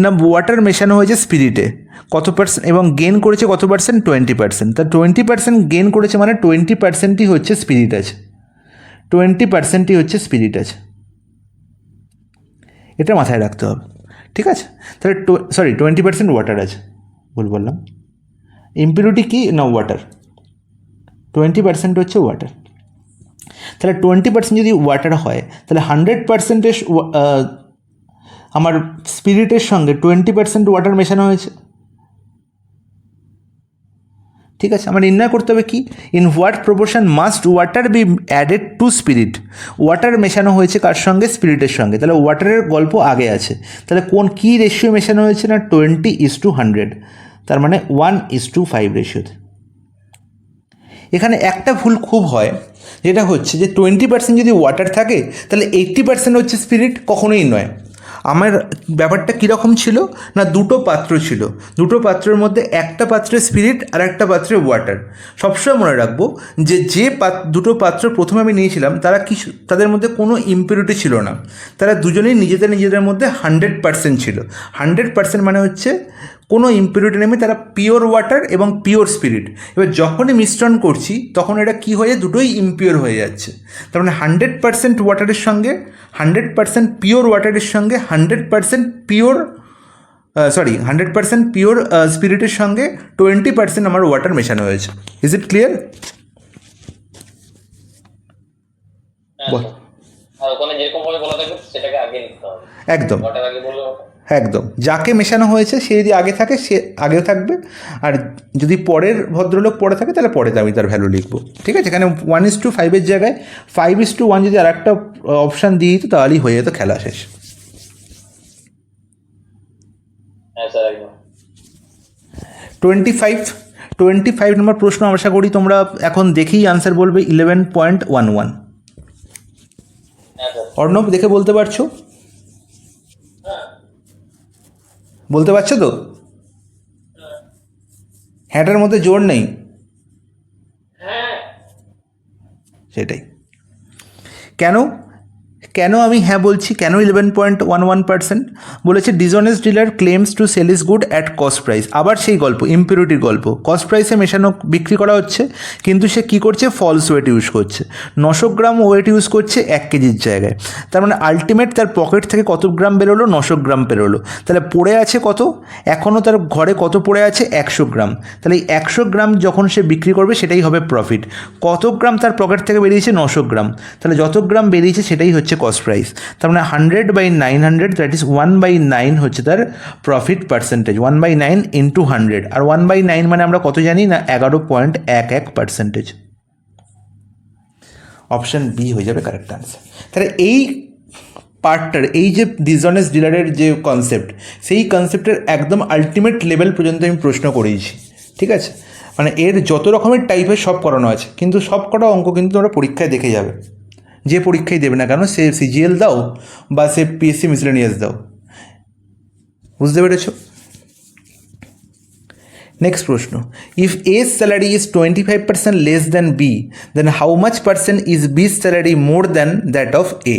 না, ওয়াটার মেশানো হয়েছে স্পিরিটে কত পার্সেন্ট এবং গেন করেছে কত পার্সেন্ট, 20%। তা 20% গেন করেছে মানে 20%ই হচ্ছে স্পিরিট আছে, 20%ই হচ্ছে স্পিরিট আছে, এটা মাথায় রাখতে হবে। ঠিক আছে, তাহলে 20% ওয়াটার আছে, ভুল বললাম, ইম্পিউরিটি কি না ওয়াটার, 20% হচ্ছে ওয়াটার। তাহলে 20% যদি ওয়াটার হয়, তাহলে 100% আমার স্পিরিটের সঙ্গে 20% ওয়াটার মেশানো হয়েছে। ঠিক আছে, আমার নির্ণয় করতে হবে কি, in what proportion must water be added to spirit, water মেশানো হয়েছে কার সঙ্গে, স্পিরিটের সঙ্গে। তাহলে ওয়াটারের গল্প আগে আছে, তাহলে কী রেশিও মেশানো হয়েছে না 20:100, তার মানে 1:5 রেশিওতে। এখানে একটা ভুল খুব হয়, যেটা হচ্ছে যে 20% যদি ওয়াটার থাকে তাহলে 80% হচ্ছে স্পিরিট, কখনোই নয়। আমার ব্যাপারটা কীরকম ছিল না, দুটো পাত্র ছিল, দুটো পাত্রের মধ্যে একটা পাত্রে স্পিরিট আর একটা পাত্রে ওয়াটার। সবসময় মনে রাখবো যে দুটো পাত্র প্রথমে আমি নিয়েছিলাম তাদের মধ্যে কোনো ইম্পিউরিটি ছিল না, তারা দুজনেই নিজেদের মধ্যে 100% ছিল। 100% মানে হচ্ছে কোনো ইম্পিউরিটি নেমে তারা পিওর ওয়াটার এবং পিওর স্পিরিট। এবার যখনই মিশ্রণ করছি তখন এটা কী হয়ে, দুটোই ইম্পিওর হয়ে যাচ্ছে। তার মানে 100% ওয়াটারের সঙ্গে 100% পিওর ওয়াটারের সঙ্গে 100% পিওর 100% পিওর স্পিরিটের সঙ্গে 20% আমার ওয়াটার মেশানো হয়েছে। Is it clear? বল। আর ওখানে যেরকম ভাবে বলা থাকবে সেটাকে আগে লিখতে হবে। একদম ওয়াটার আগে বললে একদম, যাকে মেশানো হয়েছে সে যদি আগে থাকে সে আগেও থাকবে, আর যদি পরের ভদ্রলোক পরে থাকে তাহলে পরে আমি তার ভ্যালু লিখবো। ঠিক আছে, এখানে 1:5 জায়গায় 5:1 যদি আর একটা অপশান দিয়ে দিত তাহলেই হয়ে যেত, খেলা শেষ। হ্যাঁ স্যার একদম। 25 নম্বর প্রশ্ন আশা করি তোমরা এখন দেখেই আনসার বলবে 11.11। হ্যাঁ স্যার। অর্ণব দেখে বলতে পারছো? বলতে পারছো তো? হ্যাঁটার মধ্যে জোর নেই, হ্যাঁ সেটাই। কেন আমি হ্যাঁ বলছি, কেন 11.11%? বলেছে dishonest dealer claims to sell is good at cost price. আবার সেই গল্প, ইম্পিউরিটির গল্প। কস্ট প্রাইসে মেশানো বিক্রি করা হচ্ছে, কিন্তু সে কী করছে, ফলস ওয়েট ইউজ করছে। 900 গ্রাম ওয়েট ইউজ করছে 1 কেজির জায়গায়। তার মানে আলটিমেট তার পকেট থেকে কত গ্রাম বেরোলো, 900 গ্রাম বেরোলো। তাহলে পড়ে আছে কত, এখনও তার ঘরে কত পড়ে আছে, 100 গ্রাম। তাহলে এই 100 গ্রাম যখন সে বিক্রি করবে সেটাই হবে প্রফিট। কত গ্রাম তার পকেট থেকে বেরিয়েছে, 900 গ্রাম। তাহলে যত গ্রাম বেরিয়েছে সেটাই হচ্ছে কস্ট প্রাইস। তার মানে 100/900, দ্যাট ইজ 1/9 হচ্ছে তার প্রফিট পার্সেন্টেজ। 1/9 ইন্টু 100, আর 1/9 মানে আমরা কত জানি না, 11.11%। অপশান বি হয়ে যাবে কারেক্ট আনসার। তাহলে এই পার্টটার, এই যে ডিসঅনেস্ট ডিলারের যে কনসেপ্ট, সেই কনসেপ্টের একদম আলটিমেট লেভেল পর্যন্ত আমি প্রশ্ন করিয়েছি। ঠিক আছে, মানে এর যত রকমের টাইপের সব করানো আছে, কিন্তু সব কটা অঙ্ক কিন্তু তোমরা পরীক্ষায় দেখে যাবে। যে পরীক্ষায় দেবে না কেন, সে সিজিএল দাও বা সে পিএসসি মিসলেনিয়াস দাও। বুঝতে পেরেছ? নেক্সট প্রশ্ন, if A's salary is 25% less than B, then how much percent is B's salary more than that of A?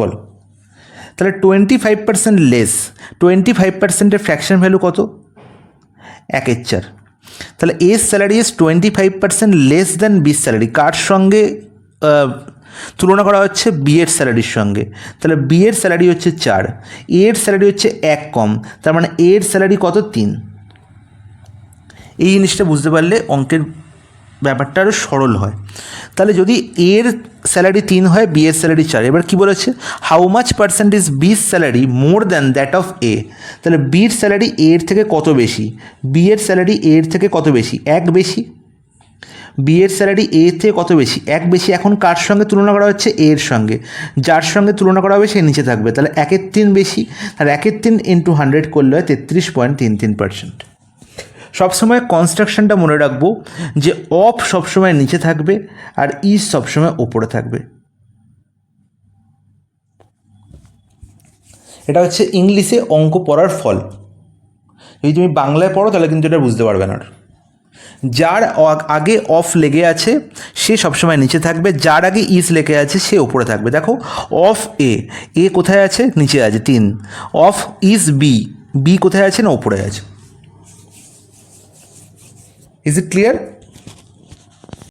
বলো। তাহলে 25% লেস, 25%-এর ফ্র্যাকশন ভ্যালু কত? 1/4। তাহলে A's salary is 25% less than B's salary, কার সঙ্গে তুলনা করা হচ্ছে? বি এর স্যালারির সঙ্গে। তাহলে বি এর স্যালারি হচ্ছে 4, এর স্যালারি হচ্ছে 1 কম, তার মানে এর স্যালারি কত? 3। এই জিনিসটা বুঝতে পারলে অঙ্কের ব্যাপারটা আরও সরল হয়। তাহলে যদি এর স্যালারি 3 হয়, বি এর স্যালারি 4, এবার কী বলেছে, how much percent is B's salary more than that of A? তাহলে বির স্যালারি এর থেকে কত বেশি? বি এর স্যালারি এর থেকে কত বেশি? 1 বেশি। বি এর স্যালারি এ থেকে কত বেশি? 1 বেশি। এখন কার সঙ্গে তুলনা করা হচ্ছে? এর সঙ্গে। যার সঙ্গে তুলনা করা হবে সে নিচে থাকবে, তাহলে 1/3 বেশি। তাহলে 1/3 ইন্টু 100 করলে হয় 33.33%। সবসময় কনস্ট্রাকশনটা মনে রাখবো যে অফ সবসময় নিচে থাকবে আর ইজ সবসময় ওপরে থাকবে। এটা হচ্ছে ইংলিশে অঙ্ক পড়ার ফল। যদি তুমি বাংলায় পড়ো তাহলে কিন্তু এটা বুঝতে পারবে না। যার আগে অফ লেগে আছে সে সবসময় নিচে থাকবে, যার আগে ইজ লেগে আছে সে ওপরে থাকবে। দেখো, অফ এ কোথায় আছে? নিচে আছে 3। অফ ইজ বি কোথায় আছে? না ওপরে আছে। Is it clear?